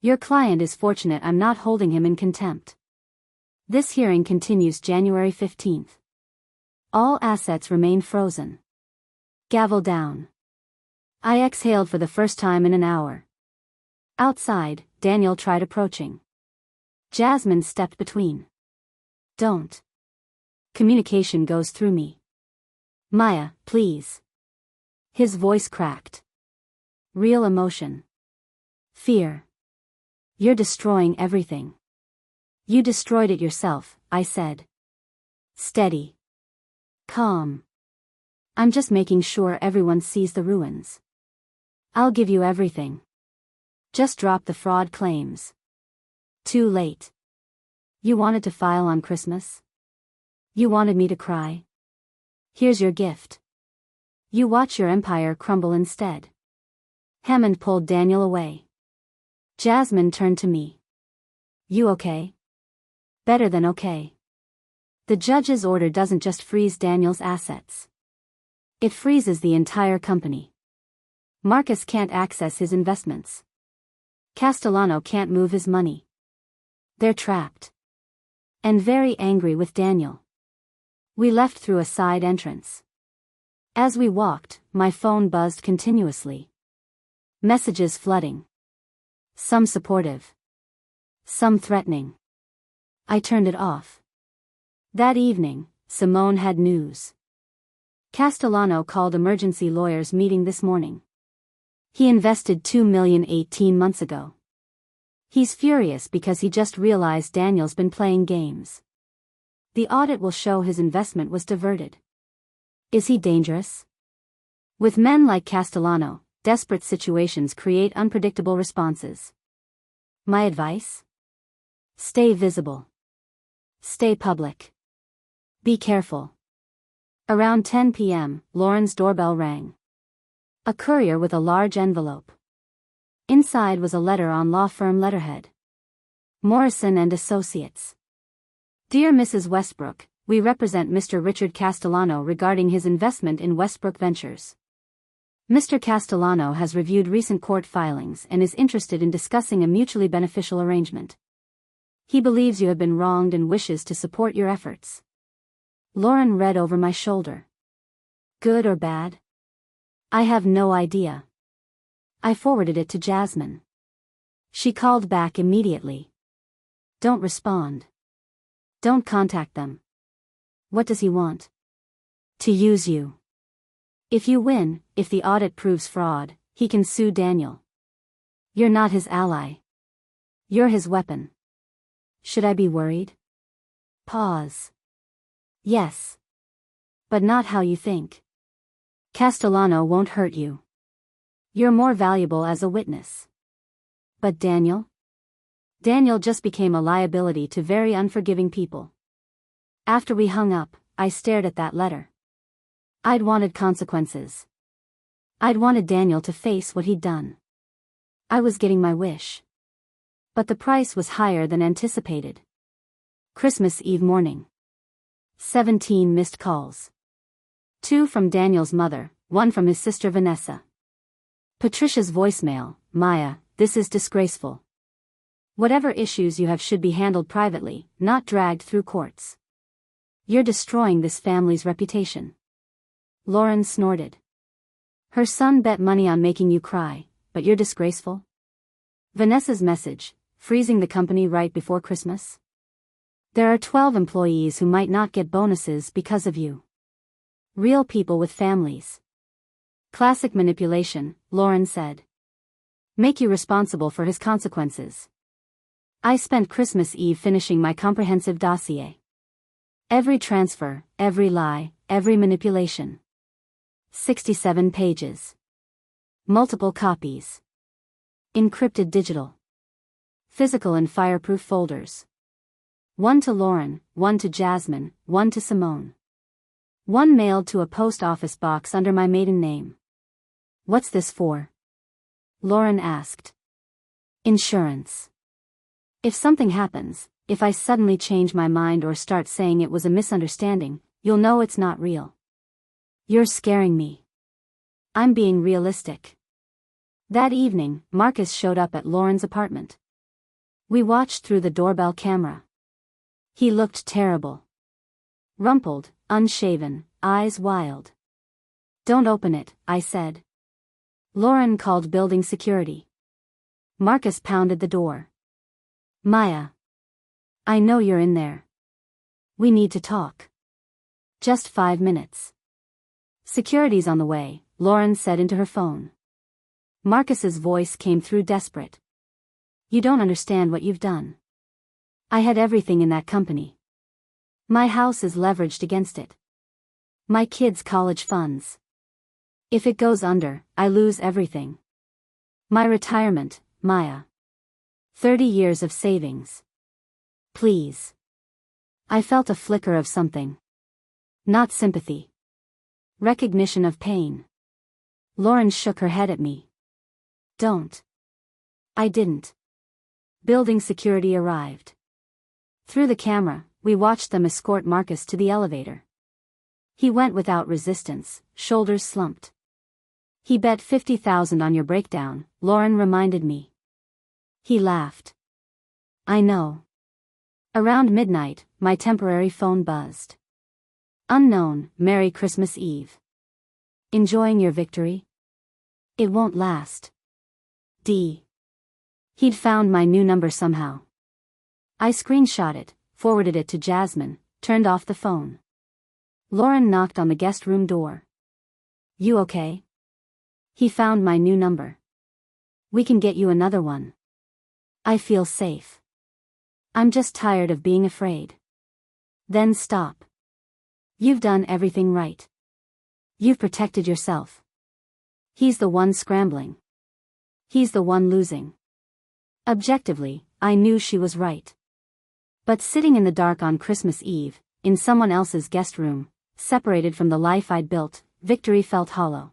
Your client is fortunate I'm not holding him in contempt. This hearing continues January 15th. All assets remain frozen. Gavel down. I exhaled for the first time in an hour. Outside, Daniel tried approaching. Jasmine stepped between. Don't. Communication goes through me. Maya, please. His voice cracked. Real emotion. Fear. You're destroying everything. You destroyed it yourself, I said. Steady. Calm. I'm just making sure everyone sees the ruins. I'll give you everything. Just drop the fraud claims. Too late. You wanted to file on Christmas? You wanted me to cry? Here's your gift. You watch your empire crumble instead. Hammond pulled Daniel away. Jasmine turned to me. You okay? Better than okay. The judge's order doesn't just freeze Daniel's assets. It freezes the entire company. Marcus can't access his investments. Castellano can't move his money. They're trapped. And very angry with Daniel. We left through a side entrance. As we walked, my phone buzzed continuously. Messages flooding. Some supportive. Some threatening. I turned it off. That evening, Simone had news. Castellano called emergency lawyers meeting this morning. He invested $2 million 18 months ago. He's furious because he just realized Daniel's been playing games. The audit will show his investment was diverted. Is he dangerous? With men like Castellano, desperate situations create unpredictable responses. My advice? Stay visible. Stay public. Be careful. Around 10 p.m., Lauren's doorbell rang. A courier with a large envelope. Inside was a letter on law firm letterhead. Morrison and Associates. Dear Mrs. Westbrook, we represent Mr. Richard Castellano regarding his investment in Westbrook Ventures. Mr. Castellano has reviewed recent court filings and is interested in discussing a mutually beneficial arrangement. He believes you have been wronged and wishes to support your efforts. Lauren read over my shoulder. Good or bad? I have no idea. I forwarded it to Jasmine. She called back immediately. Don't respond. Don't contact them. What does he want? To use you. If you win, if the audit proves fraud, he can sue Daniel. You're not his ally. You're his weapon. Should I be worried? Pause. Yes. But not how you think. Castellano won't hurt you. You're more valuable as a witness. But Daniel? Daniel just became a liability to very unforgiving people. After we hung up, I stared at that letter. I'd wanted consequences. I'd wanted Daniel to face what he'd done. I was getting my wish. But the price was higher than anticipated. Christmas Eve morning. 17 missed calls. 2 from Daniel's mother, 1 from his sister Vanessa. Patricia's voicemail, Maya, this is disgraceful. Whatever issues you have should be handled privately, not dragged through courts. You're destroying this family's reputation. Lauren snorted. Her son bet money on making you cry, but you're disgraceful? Vanessa's message, freezing the company right before Christmas? There are 12 employees who might not get bonuses because of you. Real people with families. Classic manipulation, Lauren said. Make you responsible for his consequences. I spent Christmas Eve finishing my comprehensive dossier. Every transfer, every lie, every manipulation. 67 pages. Multiple copies. Encrypted digital. Physical and fireproof folders. 1 to Lauren, 1 to Jasmine, 1 to Simone. 1 mailed to a post office box under my maiden name. What's this for? Lauren asked. Insurance. If something happens, if I suddenly change my mind or start saying it was a misunderstanding, you'll know it's not real. You're scaring me. I'm being realistic. That evening, Marcus showed up at Lauren's apartment. We watched through the doorbell camera. He looked terrible. Rumpled, unshaven, eyes wild. Don't open it, I said. Lauren called building security. Marcus pounded the door. Maya. I know you're in there. We need to talk. Just 5 minutes. Security's on the way, Lauren said into her phone. Marcus's voice came through desperate. You don't understand what you've done. I had everything in that company. My house is leveraged against it. My kids' college funds. If it goes under, I lose everything. My retirement, Maya. 30 years of savings. Please. I felt a flicker of something. Not sympathy. Recognition of pain. Lauren shook her head at me. Don't. I didn't. Building security arrived. Through the camera, we watched them escort Marcus to the elevator. He went without resistance, shoulders slumped. He bet $50,000 on your breakdown, Lauren reminded me. He laughed. I know. Around midnight, my temporary phone buzzed. Unknown, Merry Christmas Eve. Enjoying your victory? It won't last. D. He'd found my new number somehow. I screenshot it, forwarded it to Jasmine, turned off the phone. Lauren knocked on the guest room door. You okay? He found my new number. We can get you another one. I feel safe. I'm just tired of being afraid. Then stop. You've done everything right. You've protected yourself. He's the one scrambling. He's the one losing. Objectively, I knew she was right. But sitting in the dark on Christmas Eve, in someone else's guest room, separated from the life I'd built, victory felt hollow.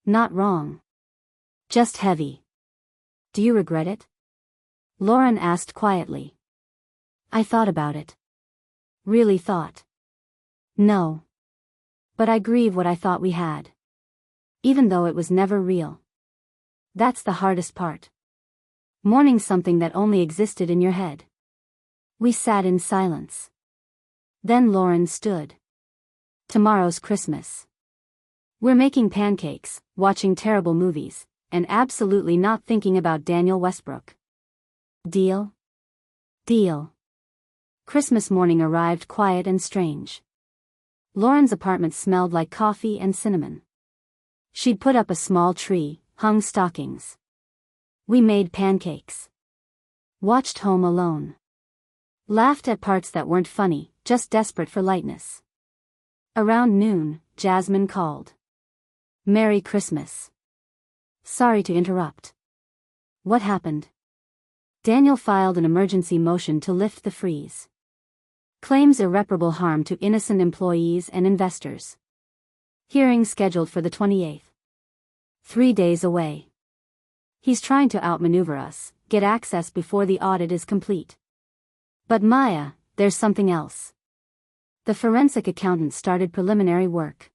Not wrong. Just heavy. Do you regret it? Lauren asked quietly. I thought about it. Really thought? No. But I grieve what I thought we had. Even though it was never real. That's the hardest part. Mourning something that only existed in your head. We sat in silence. Then Lauren stood. Tomorrow's Christmas. We're making pancakes, watching terrible movies, and absolutely not thinking about Daniel Westbrook. Deal? Deal. Christmas morning arrived quiet and strange. Lauren's apartment smelled like coffee and cinnamon. She'd put up a small tree, hung stockings. We made pancakes. Watched Home Alone. Laughed at parts that weren't funny, just desperate for lightness. Around noon, Jasmine called. Merry Christmas. Sorry to interrupt. What happened? Daniel filed an emergency motion to lift the freeze. Claims irreparable harm to innocent employees and investors. Hearing scheduled for the 28th. 3 days away. He's trying to outmaneuver us, get access before the audit is complete. But Maya, there's something else. The forensic accountant started preliminary work.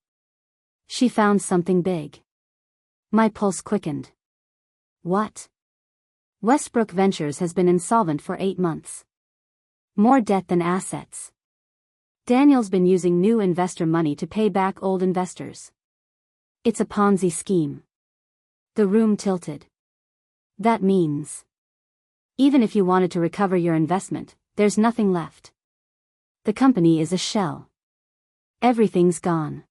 She found something big. My pulse quickened. What? Westbrook Ventures has been insolvent for 8 months. More debt than assets. Daniel's been using new investor money to pay back old investors. It's a Ponzi scheme. The room tilted. That means, even if you wanted to recover your investment, there's nothing left. The company is a shell. Everything's gone.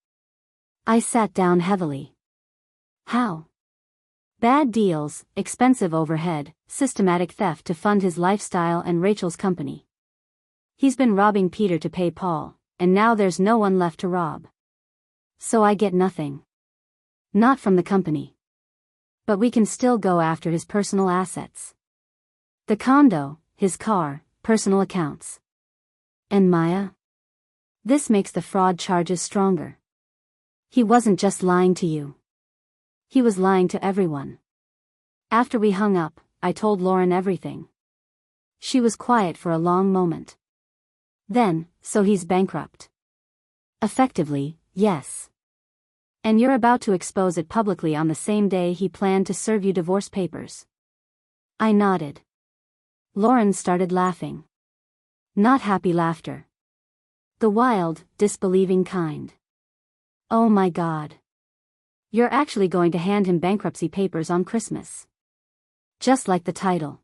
I sat down heavily. How? Bad deals, expensive overhead, systematic theft to fund his lifestyle and Rachel's company. He's been robbing Peter to pay Paul, and now there's no one left to rob. So I get nothing. Not from the company. But we can still go after his personal assets. The condo, his car, personal accounts. And Maya? This makes the fraud charges stronger. He wasn't just lying to you. He was lying to everyone. After we hung up, I told Lauren everything. She was quiet for a long moment. Then, so he's bankrupt. Effectively, yes. And you're about to expose it publicly on the same day he planned to serve you divorce papers. I nodded. Lauren started laughing. Not happy laughter. The wild, disbelieving kind. Oh my God. You're actually going to hand him bankruptcy papers on Christmas. Just like the title.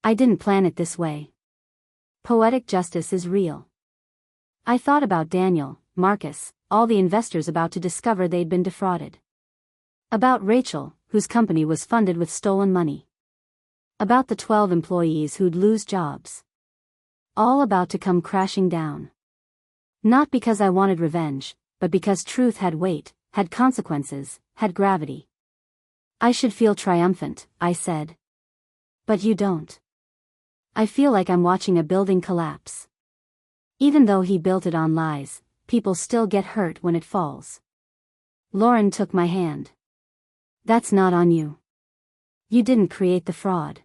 I didn't plan it this way. Poetic justice is real. I thought about Daniel, Marcus, all the investors about to discover they'd been defrauded. About Rachel, whose company was funded with stolen money. About the 12 employees who'd lose jobs. All about to come crashing down. Not because I wanted revenge, but because truth had weight, had consequences, had gravity. I should feel triumphant, I said. But you don't. I feel like I'm watching a building collapse. Even though he built it on lies, people still get hurt when it falls. Lauren took my hand. That's not on you. You didn't create the fraud.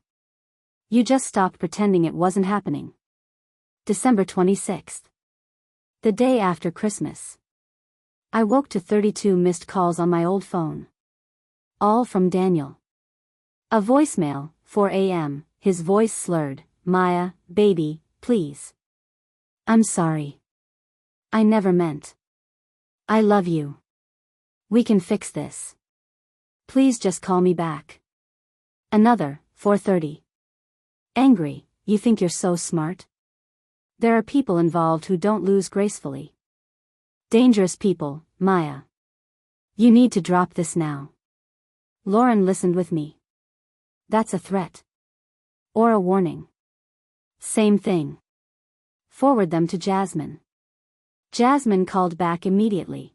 You just stopped pretending it wasn't happening. December 26th. The day after Christmas. I woke to 32 missed calls on my old phone. All from Daniel. A voicemail, 4 a.m., his voice slurred. Maya, baby, please. I'm sorry. I never meant. I love you. We can fix this. Please just call me back. Another, 4:30. Angry, you think you're so smart? There are people involved who don't lose gracefully. Dangerous people, Maya. You need to drop this now. Lauren listened with me. That's a threat. Or a warning. Same thing. Forward them to Jasmine. Jasmine called back immediately.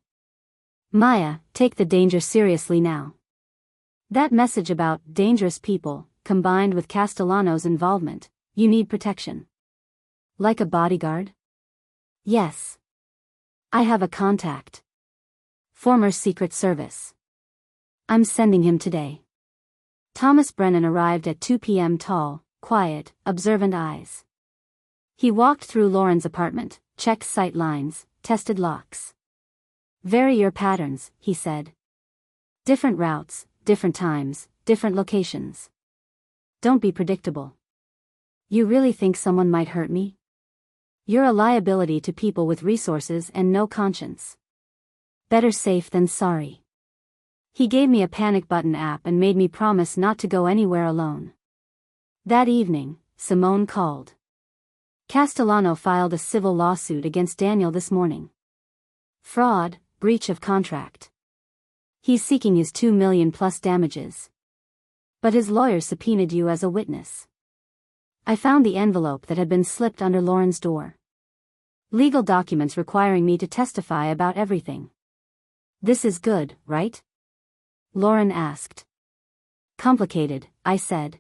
Maya, take the danger seriously now. That message about dangerous people, combined with Castellano's involvement, you need protection. Like a bodyguard? Yes. I have a contact. Former Secret Service. I'm sending him today. Thomas Brennan arrived at 2 p.m. tall, quiet, observant eyes. He walked through Lauren's apartment, checked sight lines, tested locks. Vary your patterns, he said. Different routes, different times, different locations. Don't be predictable. You really think someone might hurt me? You're a liability to people with resources and no conscience. Better safe than sorry. He gave me a panic button app and made me promise not to go anywhere alone. That evening, Simone called. Castellano filed a civil lawsuit against Daniel this morning. Fraud, breach of contract. He's seeking his $2 million plus damages. But his lawyer subpoenaed you as a witness. I found the envelope that had been slipped under Lauren's door. Legal documents requiring me to testify about everything. This is good, right? Lauren asked. Complicated, I said.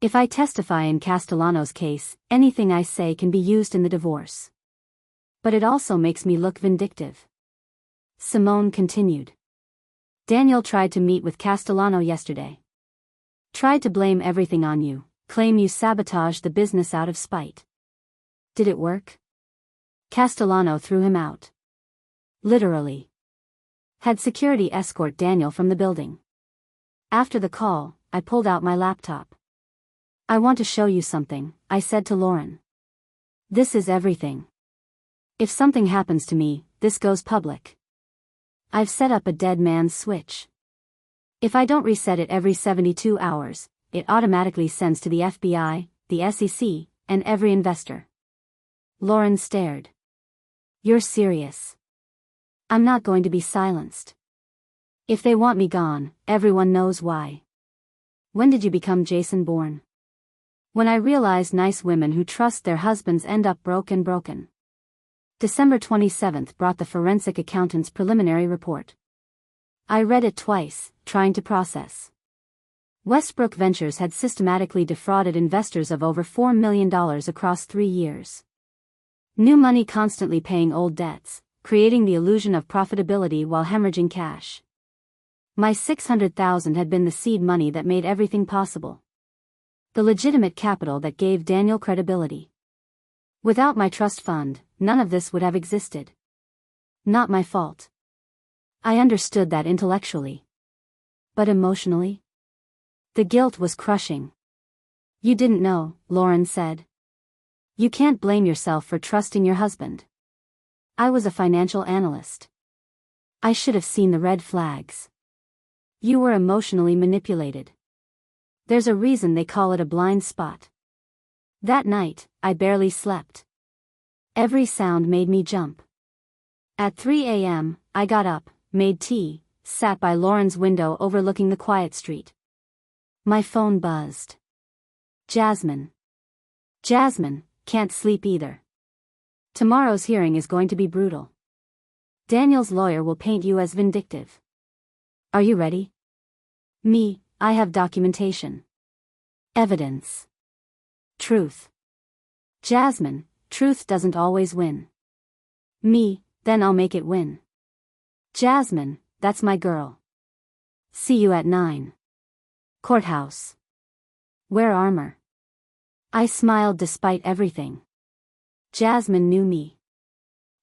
If I testify in Castellano's case, anything I say can be used in the divorce. But it also makes me look vindictive. Simone continued. Daniel tried to meet with Castellano yesterday. Tried to blame everything on you, claim you sabotaged the business out of spite. Did it work? Castellano threw him out. Literally. Had security escort Daniel from the building. After the call, I pulled out my laptop. I want to show you something, I said to Lauren. This is everything. If something happens to me, this goes public. I've set up a dead man's switch. If I don't reset it every 72 hours, it automatically sends to the FBI, the SEC, and every investor. Lauren stared. You're serious. I'm not going to be silenced. If they want me gone, everyone knows why. When did you become Jason Bourne? When I realized nice women who trust their husbands end up broken. December 27th brought the forensic accountant's preliminary report. I read it twice, trying to process. Westbrook Ventures had systematically defrauded investors of over $4 million across 3 years. New money constantly paying old debts, creating the illusion of profitability while hemorrhaging cash. My $600,000 had been the seed money that made everything possible. The legitimate capital that gave Daniel credibility. Without my trust fund, none of this would have existed. Not my fault. I understood that intellectually. But emotionally? The guilt was crushing. You didn't know, Lauren said. You can't blame yourself for trusting your husband. I was a financial analyst. I should have seen the red flags. You were emotionally manipulated. There's a reason they call it a blind spot. That night, I barely slept. Every sound made me jump. At 3 a.m., I got up, made tea, sat by Lauren's window overlooking the quiet street. My phone buzzed. Jasmine. Jasmine, can't sleep either. Tomorrow's hearing is going to be brutal. Daniel's lawyer will paint you as vindictive. Are you ready? Me, I have documentation. Evidence. Truth. Jasmine, truth doesn't always win. Me, then I'll make it win. Jasmine, that's my girl. See you at 9. Courthouse. Wear armor. I smiled despite everything. Jasmine knew me.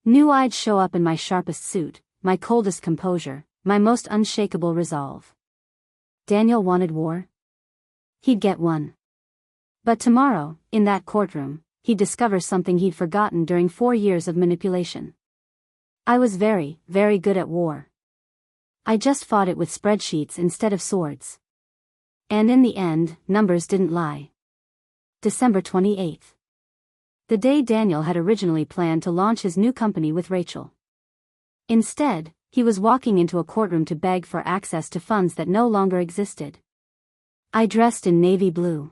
Knew I'd show up in my sharpest suit, my coldest composure, my most unshakable resolve. Daniel wanted war? He'd get one. But tomorrow, in that courtroom, he'd discover something he'd forgotten during 4 years of manipulation. I was very, very good at war. I just fought it with spreadsheets instead of swords. And in the end, numbers didn't lie. December 28th. The day Daniel had originally planned to launch his new company with Rachel. Instead, he was walking into a courtroom to beg for access to funds that no longer existed. I dressed in navy blue.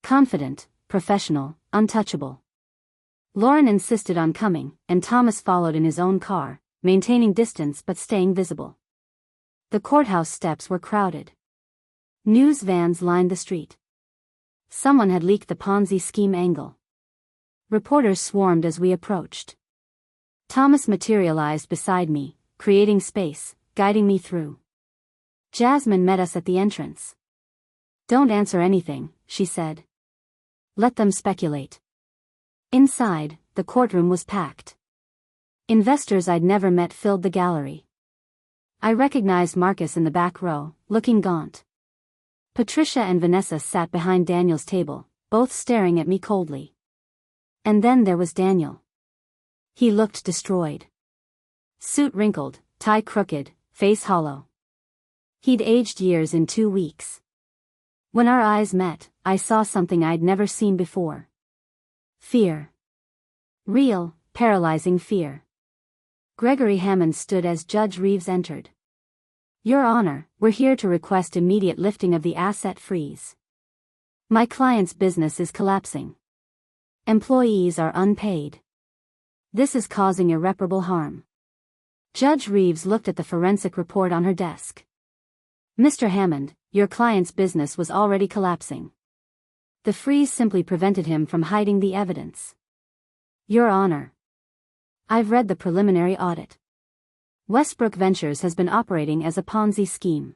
Confident, professional, untouchable. Lauren insisted on coming, and Thomas followed in his own car, maintaining distance but staying visible. The courthouse steps were crowded. News vans lined the street. Someone had leaked the Ponzi scheme angle. Reporters swarmed as we approached. Thomas materialized beside me, creating space, guiding me through. Jasmine met us at the entrance. Don't answer anything, she said. Let them speculate. Inside, the courtroom was packed. Investors I'd never met filled the gallery. I recognized Marcus in the back row, looking gaunt. Patricia and Vanessa sat behind Daniel's table, both staring at me coldly. And then there was Daniel. He looked destroyed. Suit wrinkled, tie crooked, face hollow. He'd aged years in 2 weeks. When our eyes met, I saw something I'd never seen before. Fear. Real, paralyzing fear. Gregory Hammond stood as Judge Reeves entered. Your Honor, we're here to request immediate lifting of the asset freeze. My client's business is collapsing. Employees are unpaid. This is causing irreparable harm. Judge Reeves looked at the forensic report on her desk. Mr. Hammond, your client's business was already collapsing. The freeze simply prevented him from hiding the evidence. Your Honor. I've read the preliminary audit. Westbrook Ventures has been operating as a Ponzi scheme.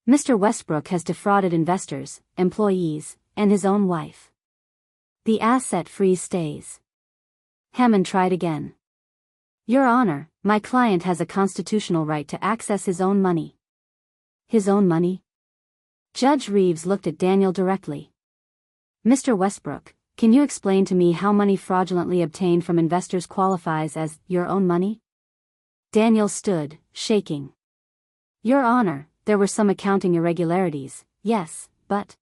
Mr. Westbrook has defrauded investors, employees, and his own wife. The asset freeze stays. Hammond tried again. Your Honor, my client has a constitutional right to access his own money. His own money? Judge Reeves looked at Daniel directly. Mr. Westbrook, can you explain to me how money fraudulently obtained from investors qualifies as your own money? Daniel stood, shaking. Your Honor, there were some accounting irregularities, yes, but...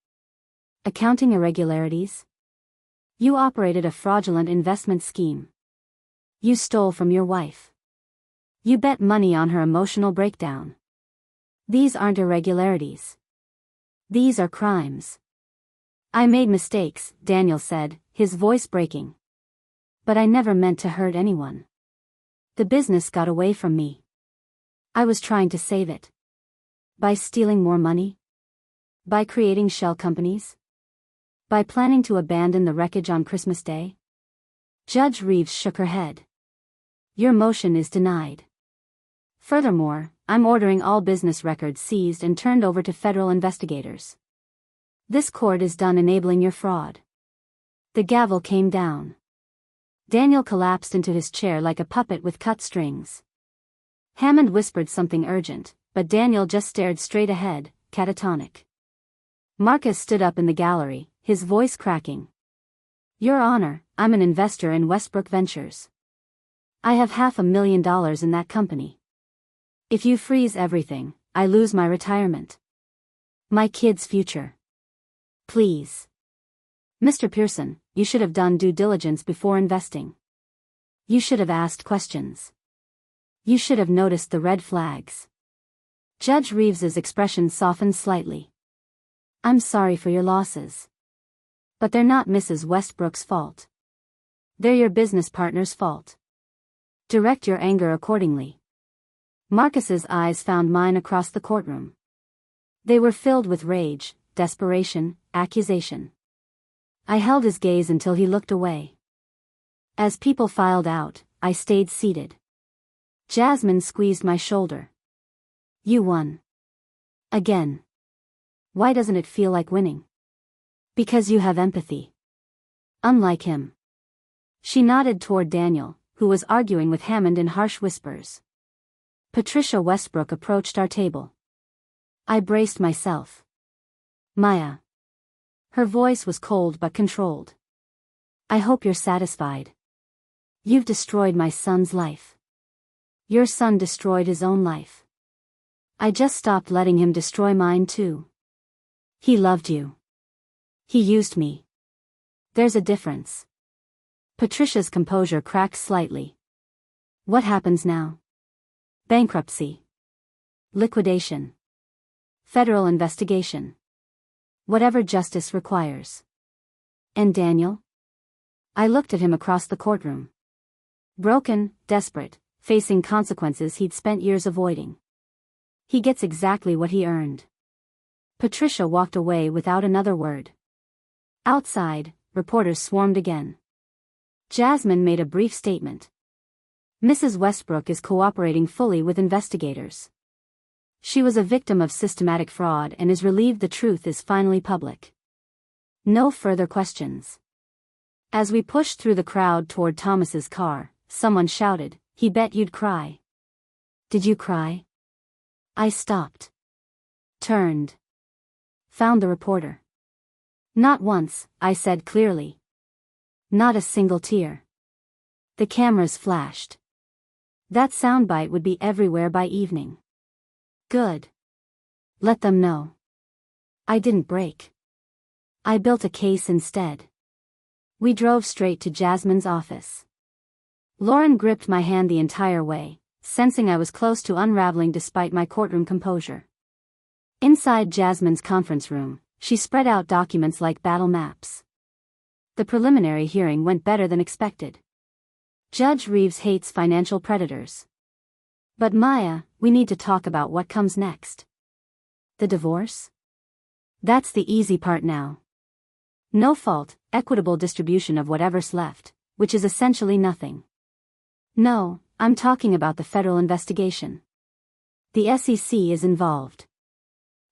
Accounting irregularities? You operated a fraudulent investment scheme. You stole from your wife. You bet money on her emotional breakdown. These aren't irregularities. These are crimes. I made mistakes, Daniel said, his voice breaking. But I never meant to hurt anyone. The business got away from me. I was trying to save it. By stealing more money? By creating shell companies? By planning to abandon the wreckage on Christmas Day? Judge Reeves shook her head. Your motion is denied. Furthermore, I'm ordering all business records seized and turned over to federal investigators. This court is done enabling your fraud. The gavel came down. Daniel collapsed into his chair like a puppet with cut strings. Hammond whispered something urgent, but Daniel just stared straight ahead, catatonic. Marcus stood up in the gallery, his voice cracking. Your Honor, I'm an investor in Westbrook Ventures. I have $500,000 in that company. If you freeze everything, I lose my retirement. My kid's future. Please. Mr. Pearson, you should have done due diligence before investing. You should have asked questions. You should have noticed the red flags. Judge Reeves's expression softened slightly. I'm sorry for your losses. But they're not Mrs. Westbrook's fault. They're your business partner's fault. Direct your anger accordingly. Marcus's eyes found mine across the courtroom. They were filled with rage, desperation, accusation. I held his gaze until he looked away. As people filed out, I stayed seated. Jasmine squeezed my shoulder. You won. Again. Why doesn't it feel like winning? Because you have empathy. Unlike him. She nodded toward Daniel, who was arguing with Hammond in harsh whispers. Patricia Westbrook approached our table. I braced myself. Maya. Her voice was cold but controlled. I hope you're satisfied. You've destroyed my son's life. Your son destroyed his own life. I just stopped letting him destroy mine too. He loved you. He used me. There's a difference. Patricia's composure cracked slightly. What happens now? Bankruptcy. Liquidation. Federal investigation. Whatever justice requires. And Daniel? I looked at him across the courtroom. Broken, desperate, facing consequences he'd spent years avoiding. He gets exactly what he earned. Patricia walked away without another word. Outside, reporters swarmed again. Jasmine made a brief statement. Mrs. Westbrook is cooperating fully with investigators. She was a victim of systematic fraud and is relieved the truth is finally public. No further questions. As we pushed through the crowd toward Thomas's car, someone shouted, "He bet you'd cry." Did you cry? I stopped. Turned. Found the reporter. Not once, I said clearly. Not a single tear. The cameras flashed. That soundbite would be everywhere by evening. Good. Let them know. I didn't break. I built a case instead. We drove straight to Jasmine's office. Lauren gripped my hand the entire way, sensing I was close to unraveling despite my courtroom composure. Inside Jasmine's conference room, she spread out documents like battle maps. The preliminary hearing went better than expected. Judge Reeves hates financial predators. But Maya, we need to talk about what comes next. The divorce? That's the easy part now. No fault, equitable distribution of whatever's left, which is essentially nothing. No, I'm talking about the federal investigation. The SEC is involved.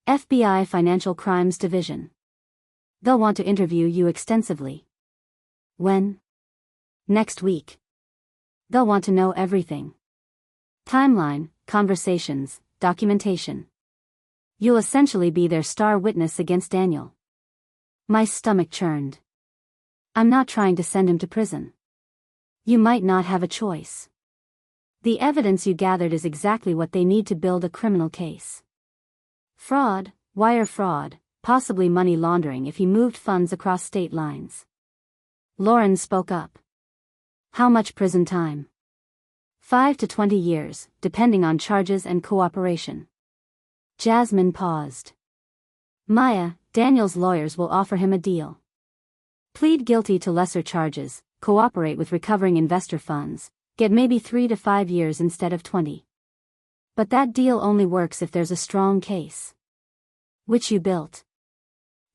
FBI Financial Crimes Division. They'll want to interview you extensively. When? Next week. They'll want to know everything. Timeline, conversations, documentation. You'll essentially be their star witness against Daniel. My stomach churned. I'm not trying to send him to prison. You might not have a choice. The evidence you gathered is exactly what they need to build a criminal case. Fraud, wire fraud, possibly money laundering if he moved funds across state lines. Lauren spoke up. How much prison time? 5 to 20 years, depending on charges and cooperation. Jasmine paused. Maya, Daniel's lawyers will offer him a deal. Plead guilty to lesser charges, cooperate with recovering investor funds, get maybe 3 to 5 years instead of 20. But that deal only works if there's a strong case. Which you built.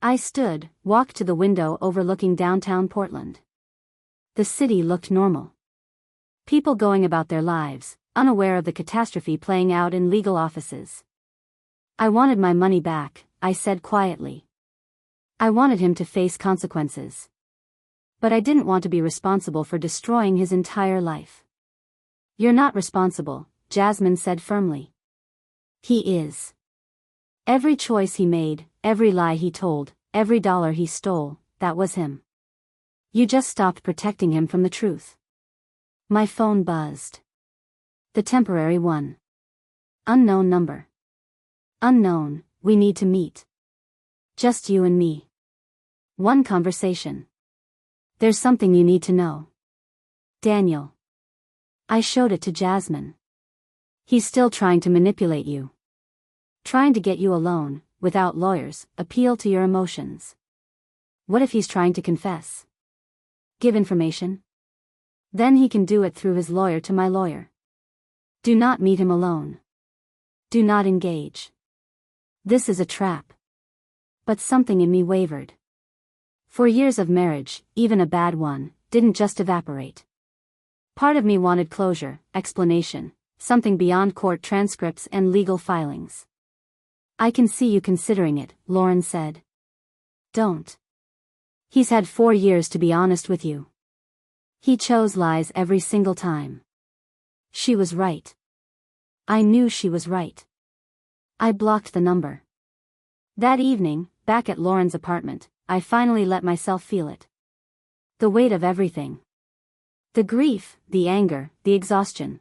I stood, walked to the window overlooking downtown Portland. The city looked normal. People going about their lives, unaware of the catastrophe playing out in legal offices. I wanted my money back, I said quietly. I wanted him to face consequences. But I didn't want to be responsible for destroying his entire life. You're not responsible, Jasmine said firmly. He is. Every choice he made, every lie he told, every dollar he stole, that was him. You just stopped protecting him from the truth. My phone buzzed. The temporary one. Unknown number. Unknown, we need to meet. Just you and me. One conversation. There's something you need to know. Daniel. I showed it to Jasmine. He's still trying to manipulate you. Trying to get you alone, without lawyers, appeal to your emotions. What if he's trying to confess? Give information? Then he can do it through his lawyer to my lawyer. Do not meet him alone. Do not engage. This is a trap. But something in me wavered. For years of marriage, even a bad one, didn't just evaporate. Part of me wanted closure, explanation, something beyond court transcripts and legal filings. I can see you considering it, Lauren said. Don't. He's had 4 years to be honest with you. He chose lies every single time. She was right. I knew she was right. I blocked the number. That evening, back at Lauren's apartment, I finally let myself feel it. The weight of everything. The grief, the anger, the exhaustion.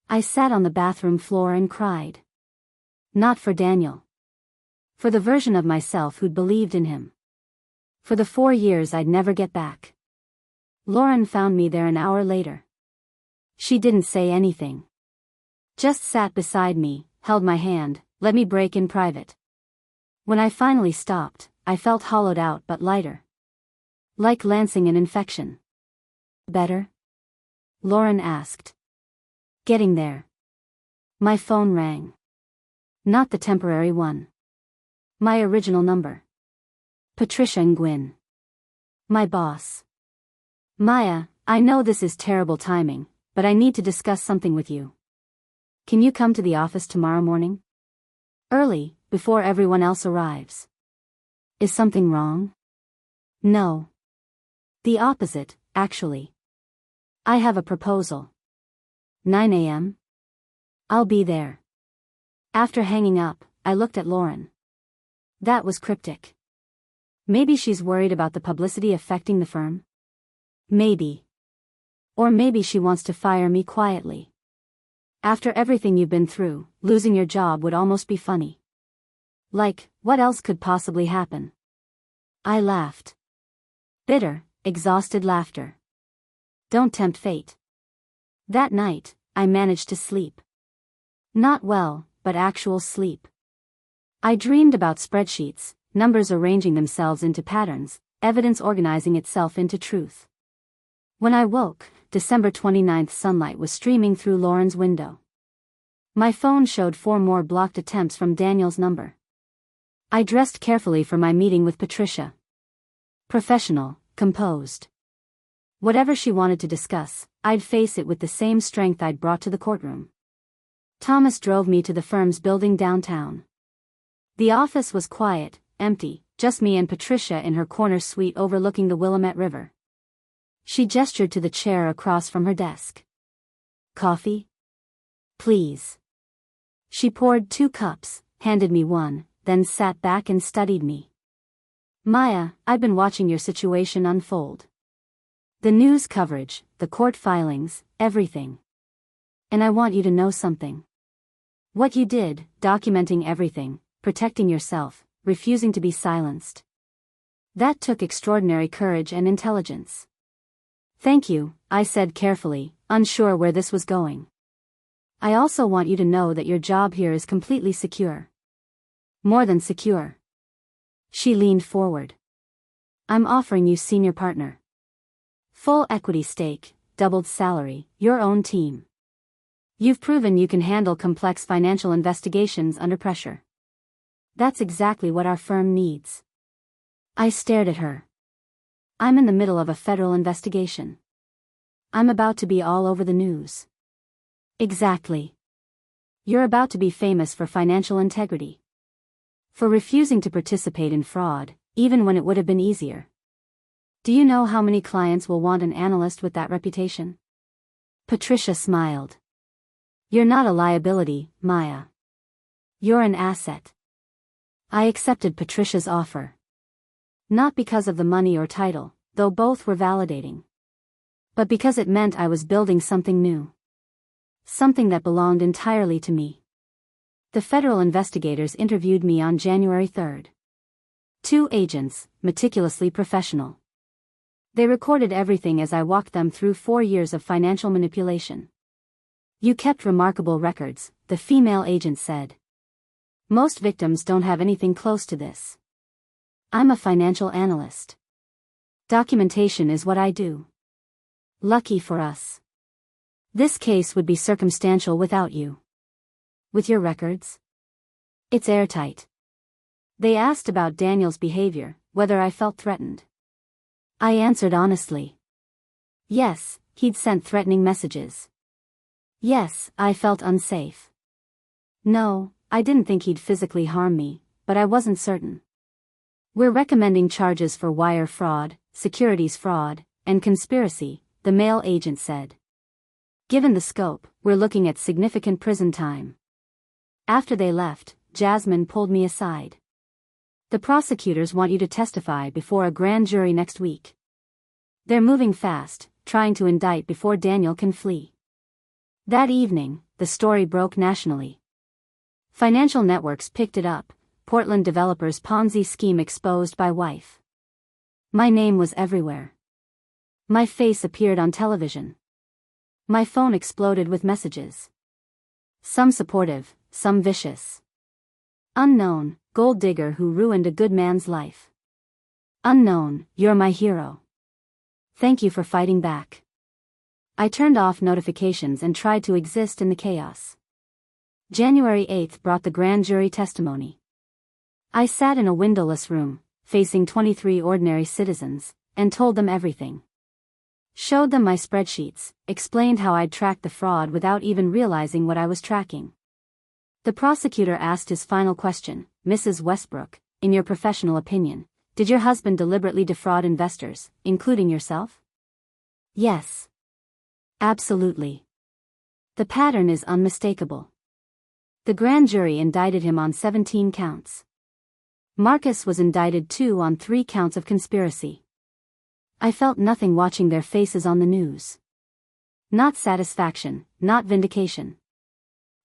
I sat on the bathroom floor and cried. Not for Daniel. For the version of myself who'd believed in him. For the 4 years I'd never get back. Lauren found me there an hour later. She didn't say anything. Just sat beside me, held my hand, let me break in private. When I finally stopped, I felt hollowed out but lighter. Like lancing an infection. Better? Lauren asked. Getting there. My phone rang. Not the temporary one. My original number. Patricia Nguyen. My boss. Maya, I know this is terrible timing, but I need to discuss something with you. Can you come to the office tomorrow morning? Early, before everyone else arrives. Is something wrong? No. The opposite, actually. I have a proposal. 9 a.m.? I'll be there. After hanging up, I looked at Lauren. That was cryptic. Maybe she's worried about the publicity affecting the firm? Maybe. Or maybe she wants to fire me quietly. After everything you've been through, losing your job would almost be funny. Like, what else could possibly happen? I laughed. Bitter, exhausted laughter. Don't tempt fate. That night, I managed to sleep. Not well, but actual sleep. I dreamed about spreadsheets, numbers arranging themselves into patterns, evidence organizing itself into truth. When I woke, December 29th sunlight was streaming through Lauren's window. My phone showed 4 more blocked attempts from Daniel's number. I dressed carefully for my meeting with Patricia. Professional, composed. Whatever she wanted to discuss, I'd face it with the same strength I'd brought to the courtroom. Thomas drove me to the firm's building downtown. The office was quiet, empty, just me and Patricia in her corner suite overlooking the Willamette River. She gestured to the chair across from her desk. Coffee? Please. She poured 2 cups, handed me one, then sat back and studied me. Maya, I've been watching your situation unfold. The news coverage, the court filings, everything. And I want you to know something. What you did, documenting everything, protecting yourself, refusing to be silenced. That took extraordinary courage and intelligence. Thank you, I said carefully, unsure where this was going. I also want you to know that your job here is completely secure. More than secure. She leaned forward. I'm offering you senior partner. Full equity stake, doubled salary, your own team. You've proven you can handle complex financial investigations under pressure. That's exactly what our firm needs. I stared at her. I'm in the middle of a federal investigation. I'm about to be all over the news. Exactly. You're about to be famous for financial integrity. For refusing to participate in fraud, even when it would have been easier. Do you know how many clients will want an analyst with that reputation? Patricia smiled. You're not a liability, Maya. You're an asset. I accepted Patricia's offer. Not because of the money or title, though both were validating. But because it meant I was building something new. Something that belonged entirely to me. The federal investigators interviewed me on January 3rd. 2 agents, meticulously professional. They recorded everything as I walked them through 4 years of financial manipulation. You kept remarkable records, the female agent said. Most victims don't have anything close to this. I'm a financial analyst. Documentation is what I do. Lucky for us. This case would be circumstantial without you. With your records? It's airtight. They asked about Daniel's behavior, whether I felt threatened. I answered honestly. Yes, he'd sent threatening messages. Yes, I felt unsafe. No, I didn't think he'd physically harm me, but I wasn't certain. We're recommending charges for wire fraud, securities fraud, and conspiracy, the male agent said. Given the scope, we're looking at significant prison time. After they left, Jasmine pulled me aside. The prosecutors want you to testify before a grand jury next week. They're moving fast, trying to indict before Daniel can flee. That evening, the story broke nationally. Financial networks picked it up, Portland developers' Ponzi scheme exposed by wife. My name was everywhere. My face appeared on television. My phone exploded with messages. Some supportive, some vicious. Unknown, gold digger who ruined a good man's life. Unknown, you're my hero. Thank you for fighting back. I turned off notifications and tried to exist in the chaos. January 8th brought the grand jury testimony. I sat in a windowless room, facing 23 ordinary citizens, and told them everything. Showed them my spreadsheets, explained how I'd tracked the fraud without even realizing what I was tracking. The prosecutor asked his final question, Mrs. Westbrook, in your professional opinion, Did your husband deliberately defraud investors, including yourself? Yes. Absolutely. The pattern is unmistakable. The grand jury indicted him on 17 counts. Marcus was indicted too on 3 counts of conspiracy. I felt nothing watching their faces on the news. Not satisfaction, not vindication.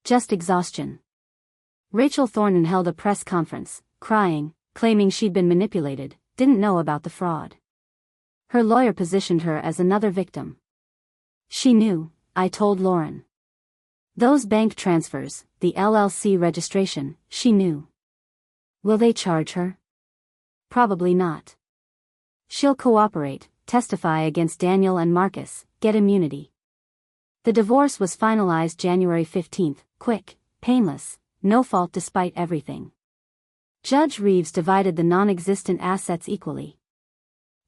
Just exhaustion. Rachel Thornton held a press conference, crying, claiming she'd been manipulated, didn't know about the fraud. Her lawyer positioned her as another victim. She knew, I told Lauren. Those bank transfers, the LLC registration, she knew. Will they charge her? Probably not. She'll cooperate, testify against Daniel and Marcus, get immunity. The divorce was finalized January 15, quick, painless, no fault despite everything. Judge Reeves divided the non-existent assets equally.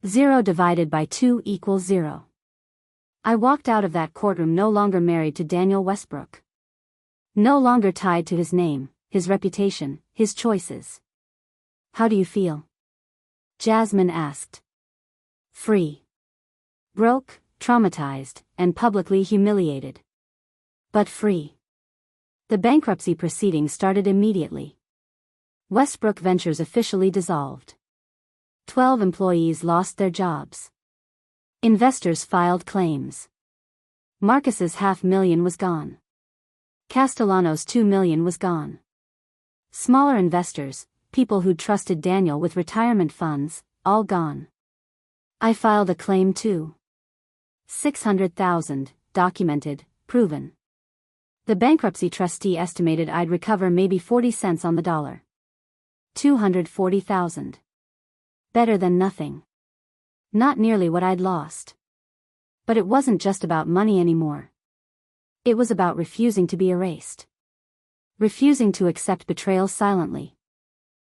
0 divided by 2 equals 0. I walked out of that courtroom no longer married to Daniel Westbrook. No longer tied to his name, his reputation, his choices. How do you feel? Jasmine asked. Free. Broke, traumatized, and publicly humiliated. But free. The bankruptcy proceedings started immediately. Westbrook Ventures officially dissolved. 12 employees lost their jobs. Investors filed claims. Marcus's $500,000 was gone. Castellano's $2 million was gone. Smaller investors, people who'd trusted Daniel with retirement funds, all gone. I filed a claim too. $600,000, documented, proven. The bankruptcy trustee estimated I'd recover maybe 40 cents on the dollar. $240,000. Better than nothing. Not nearly what I'd lost. But it wasn't just about money anymore. It was about refusing to be erased. Refusing to accept betrayal silently.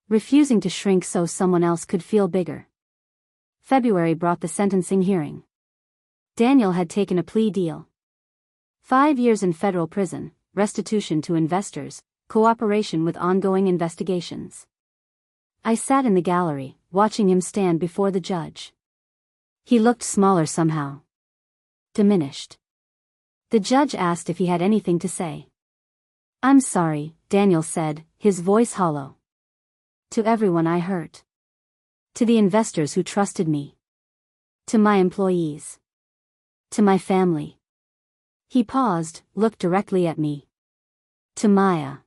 Refusing to shrink so someone else could feel bigger. February brought the sentencing hearing. Daniel had taken a plea deal. 5 years in federal prison, restitution to investors, cooperation with ongoing investigations. I sat in the gallery, watching him stand before the judge. He looked smaller somehow. Diminished. The judge asked if he had anything to say. I'm sorry, Daniel said, his voice hollow. To everyone I hurt. To the investors who trusted me. To my employees. To my family. He paused, looked directly at me. To Maya.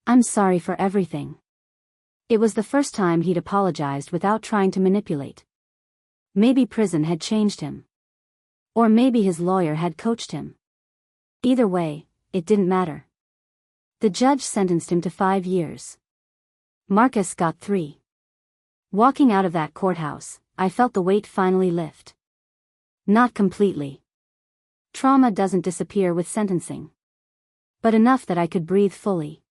I'm sorry for everything. It was the first time he'd apologized without trying to manipulate. Maybe prison had changed him. Or maybe his lawyer had coached him. Either way, it didn't matter. The judge sentenced him to 5 years. Marcus got 3. Walking out of that courthouse, I felt the weight finally lift. Not completely. Trauma doesn't disappear with sentencing. But enough that I could breathe fully.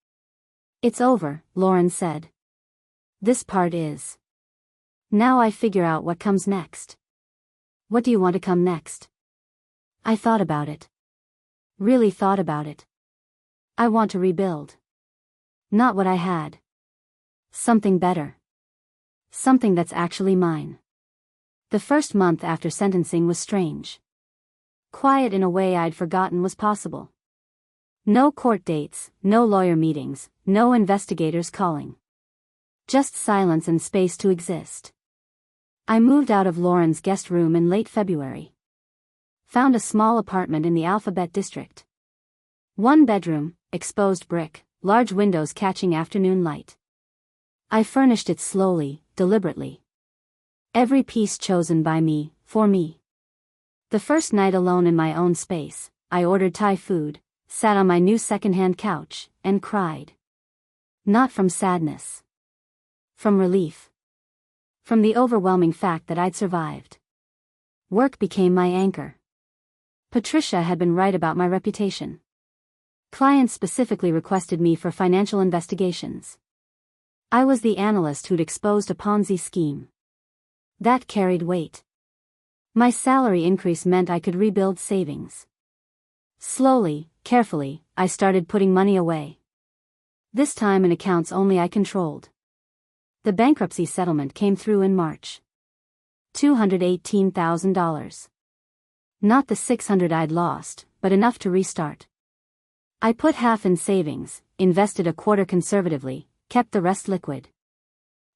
It's over, Lauren said. This part is. Now I figure out what comes next. What do you want to come next? I thought about it. Really thought about it. I want to rebuild. Not what I had. Something better. Something that's actually mine. The first month after sentencing was strange. Quiet in a way I'd forgotten was possible. No court dates, no lawyer meetings, no investigators calling. Just silence and space to exist. I moved out of Lauren's guest room in late February. Found a small apartment in the Alphabet District. 1 bedroom, exposed brick, large windows catching afternoon light. I furnished it slowly, deliberately. Every piece chosen by me, for me. The first night alone in my own space, I ordered Thai food, sat on my new secondhand couch, and cried. Not from sadness. From relief. From the overwhelming fact that I'd survived. Work became my anchor. Patricia had been right about my reputation. Clients specifically requested me for financial investigations. I was the analyst who'd exposed a Ponzi scheme. That carried weight. My salary increase meant I could rebuild savings. Slowly, carefully, I started putting money away. This time in accounts only I controlled. The bankruptcy settlement came through in March. $218,000. Not the $600 I'd lost, but enough to restart. I put half in savings, invested a quarter conservatively, kept the rest liquid.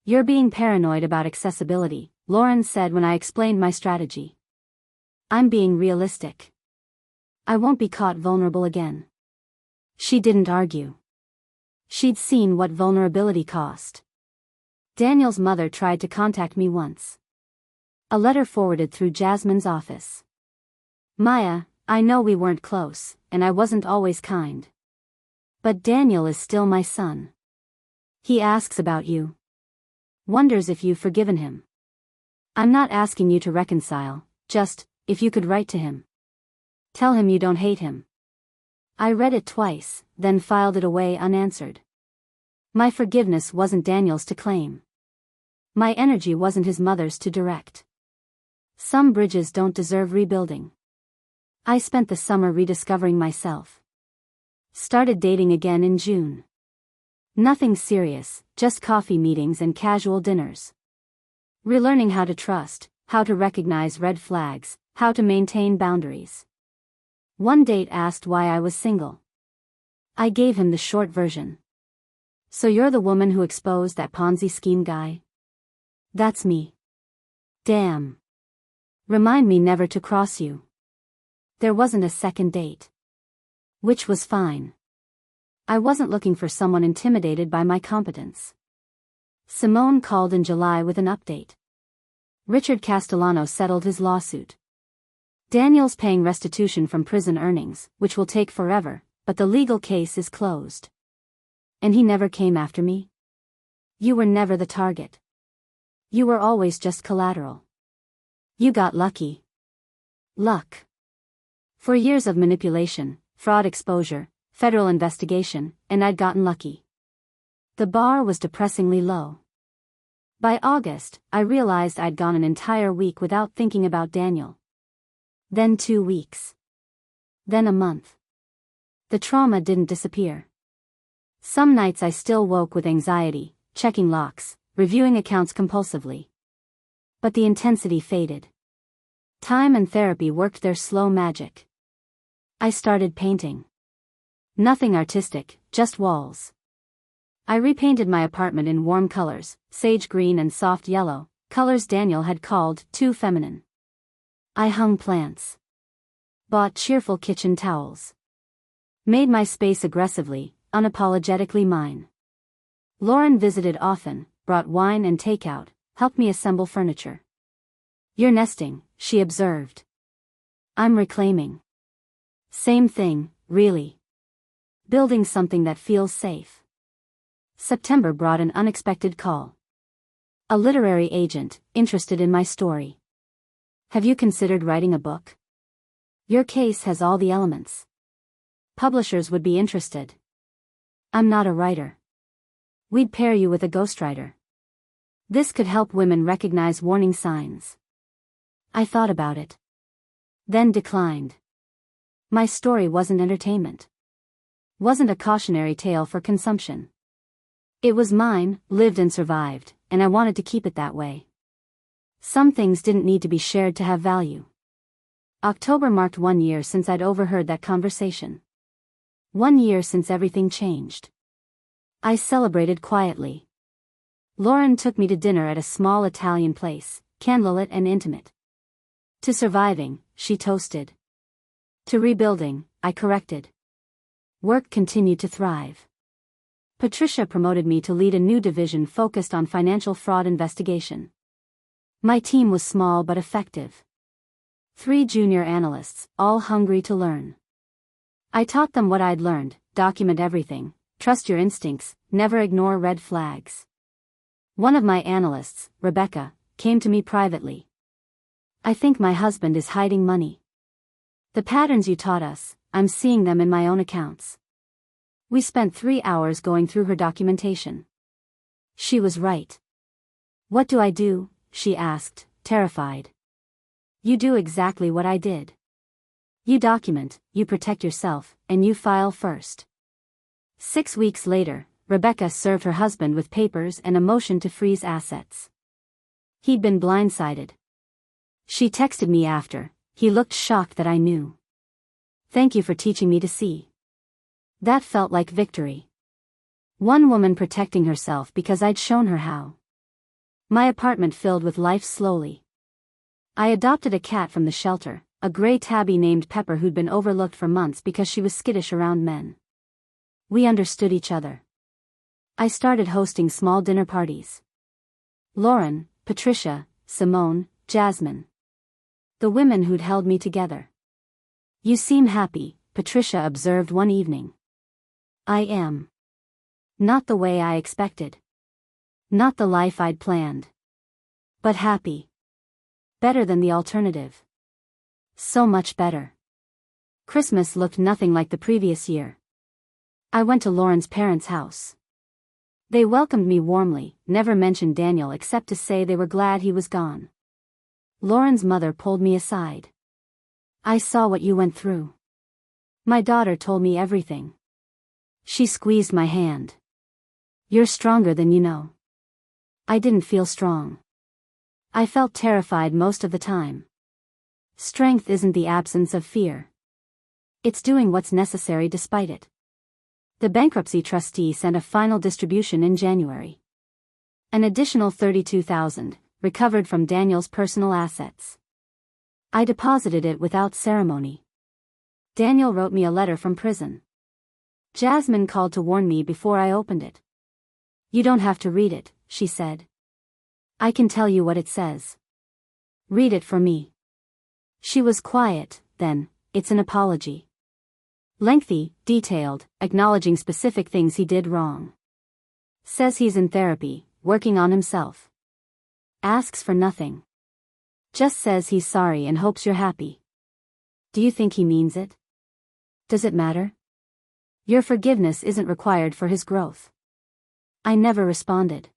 "You're being paranoid about accessibility," Lauren said when I explained my strategy. "I'm being realistic. I won't be caught vulnerable again." She didn't argue. She'd seen what vulnerability cost. Daniel's mother tried to contact me once. A letter forwarded through Jasmine's office. "Maya, I know we weren't close, and I wasn't always kind. But Daniel is still my son. He asks about you. Wonders if you've forgiven him. I'm not asking you to reconcile, just, if you could write to him. Tell him you don't hate him." I read it twice, then filed it away unanswered. My forgiveness wasn't Daniel's to claim. My energy wasn't his mother's to direct. Some bridges don't deserve rebuilding. I spent the summer rediscovering myself. Started dating again in June. Nothing serious, just coffee meetings and casual dinners. Relearning how to trust, how to recognize red flags, how to maintain boundaries. One date asked why I was single. I gave him the short version. "So you're the woman who exposed that Ponzi scheme guy?" "That's me." "Damn. Remind me never to cross you." There wasn't a second date. Which was fine. I wasn't looking for someone intimidated by my competence. Simone called in July with an update. Richard Castellano settled his lawsuit. Daniel's paying restitution from prison earnings, which will take forever, but the legal case is closed. And he never came after me? You were never the target. You were always just collateral. You got lucky. Luck. For years of manipulation, fraud exposure, federal investigation, and I'd gotten lucky. The bar was depressingly low. By August, I realized I'd gone an entire week without thinking about Daniel. Then 2 weeks. Then a month. The trauma didn't disappear. Some nights I still woke with anxiety, checking locks, reviewing accounts compulsively. But the intensity faded. Time and therapy worked their slow magic. I started painting. Nothing artistic, just walls. I repainted my apartment in warm colors, sage green and soft yellow, colors Daniel had called too feminine. I hung plants. Bought cheerful kitchen towels. Made my space aggressively, unapologetically mine. Lauren visited often, brought wine and takeout, helped me assemble furniture. "You're nesting," she observed. "I'm reclaiming." Same thing, really. Building something that feels safe. September brought an unexpected call. A literary agent, interested in my story. "Have you considered writing a book? Your case has all the elements. Publishers would be interested." "I'm not a writer. We'd pair you with a ghostwriter. This could help women recognize warning signs." I thought about it. Then declined. My story wasn't entertainment. Wasn't a cautionary tale for consumption. It was mine, lived and survived, and I wanted to keep it that way. Some things didn't need to be shared to have value. October marked 1 year since I'd overheard that conversation. 1 year since everything changed. I celebrated quietly. Lauren took me to dinner at a small Italian place, candlelit and intimate. To surviving, she toasted. To rebuilding, I corrected. Work continued to thrive. Patricia promoted me to lead a new division focused on financial fraud investigation. My team was small but effective. 3 junior analysts, all hungry to learn. I taught them what I'd learned: document everything, trust your instincts, never ignore red flags. One of my analysts, Rebecca, came to me privately. "I think my husband is hiding money. The patterns you taught us, I'm seeing them in my own accounts." We spent 3 hours going through her documentation. She was right. "What do I do?" she asked, terrified. "You do exactly what I did. You document, you protect yourself, and you file first." 6 weeks later, Rebecca served her husband with papers and a motion to freeze assets. He'd been blindsided. She texted me after. He looked shocked that I knew. Thank you for teaching me to see. That felt like victory. One woman protecting herself because I'd shown her how. My apartment filled with life slowly. I adopted a cat from the shelter, a gray tabby named Pepper who'd been overlooked for months because she was skittish around men. We understood each other. I started hosting small dinner parties. Lauren, Patricia, Simone, Jasmine. The women who'd held me together. You seem happy, Patricia observed one evening. I am. Not the way I expected. Not the life I'd planned. But happy. Better than the alternative. So much better. Christmas looked nothing like the previous year. I went to Lauren's parents' house. They welcomed me warmly, never mentioned Daniel except to say they were glad he was gone. Lauren's mother pulled me aside. I saw what you went through. My daughter told me everything. She squeezed my hand. You're stronger than you know. I didn't feel strong. I felt terrified most of the time. Strength isn't the absence of fear. It's doing what's necessary despite it. The bankruptcy trustee sent a final distribution in January. An additional $32,000, recovered from Daniel's personal assets. I deposited it without ceremony. Daniel wrote me a letter from prison. Jasmine called to warn me before I opened it. You don't have to read it, she said. I can tell you what it says. Read it for me. She was quiet, then. It's an apology. Lengthy, detailed, acknowledging specific things he did wrong. Says he's in therapy, working on himself. Asks for nothing. Just says he's sorry and hopes you're happy. Do you think he means it? Does it matter? Your forgiveness isn't required for his growth. I never responded.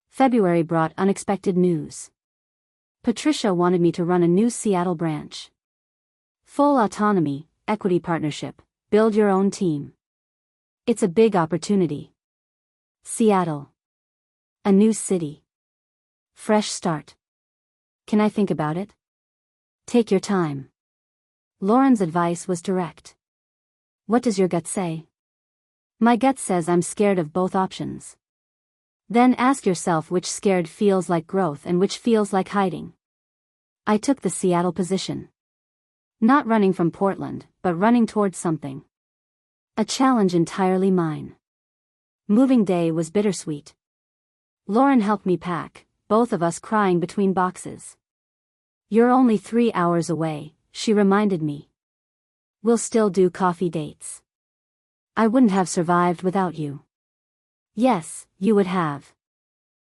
February brought unexpected news. Patricia wanted me to run a new Seattle branch. Full autonomy, equity partnership, build your own team. It's a big opportunity. Seattle. A new city. Fresh start. Can I think about it? Take your time. Lauren's advice was direct. What does your gut say? My gut says I'm scared of both options. Then ask yourself which scared feels like growth and which feels like hiding. I took the Seattle position. Not running from Portland, but running towards something. A challenge entirely mine. Moving day was bittersweet. Lauren helped me pack, both of us crying between boxes. You're only 3 hours away, she reminded me. We'll still do coffee dates. I wouldn't have survived without you. Yes, you would have.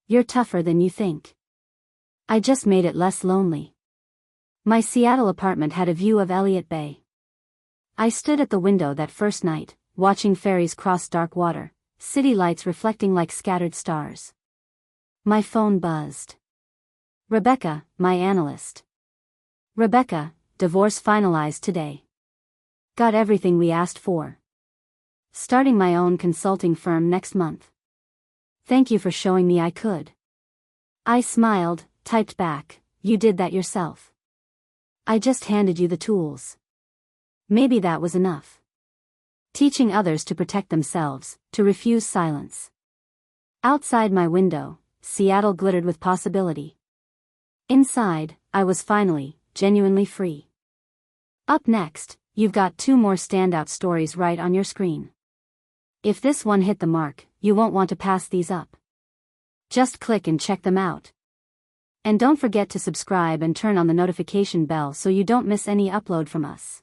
You're tougher than you think. I just made it less lonely. My Seattle apartment had a view of Elliott Bay. I stood at the window that first night, watching ferries cross dark water, city lights reflecting like scattered stars. My phone buzzed. Rebecca, my analyst. Rebecca, divorce finalized today. Got everything we asked for. Starting my own consulting firm next month. Thank you for showing me I could. I smiled, typed back, you did that yourself. I just handed you the tools. Maybe that was enough. Teaching others to protect themselves, to refuse silence. Outside my window, Seattle glittered with possibility. Inside, I was finally, genuinely free. Up next, you've got 2 more standout stories right on your screen. If this one hit the mark, you won't want to pass these up. Just click and check them out. And don't forget to subscribe and turn on the notification bell so you don't miss any upload from us.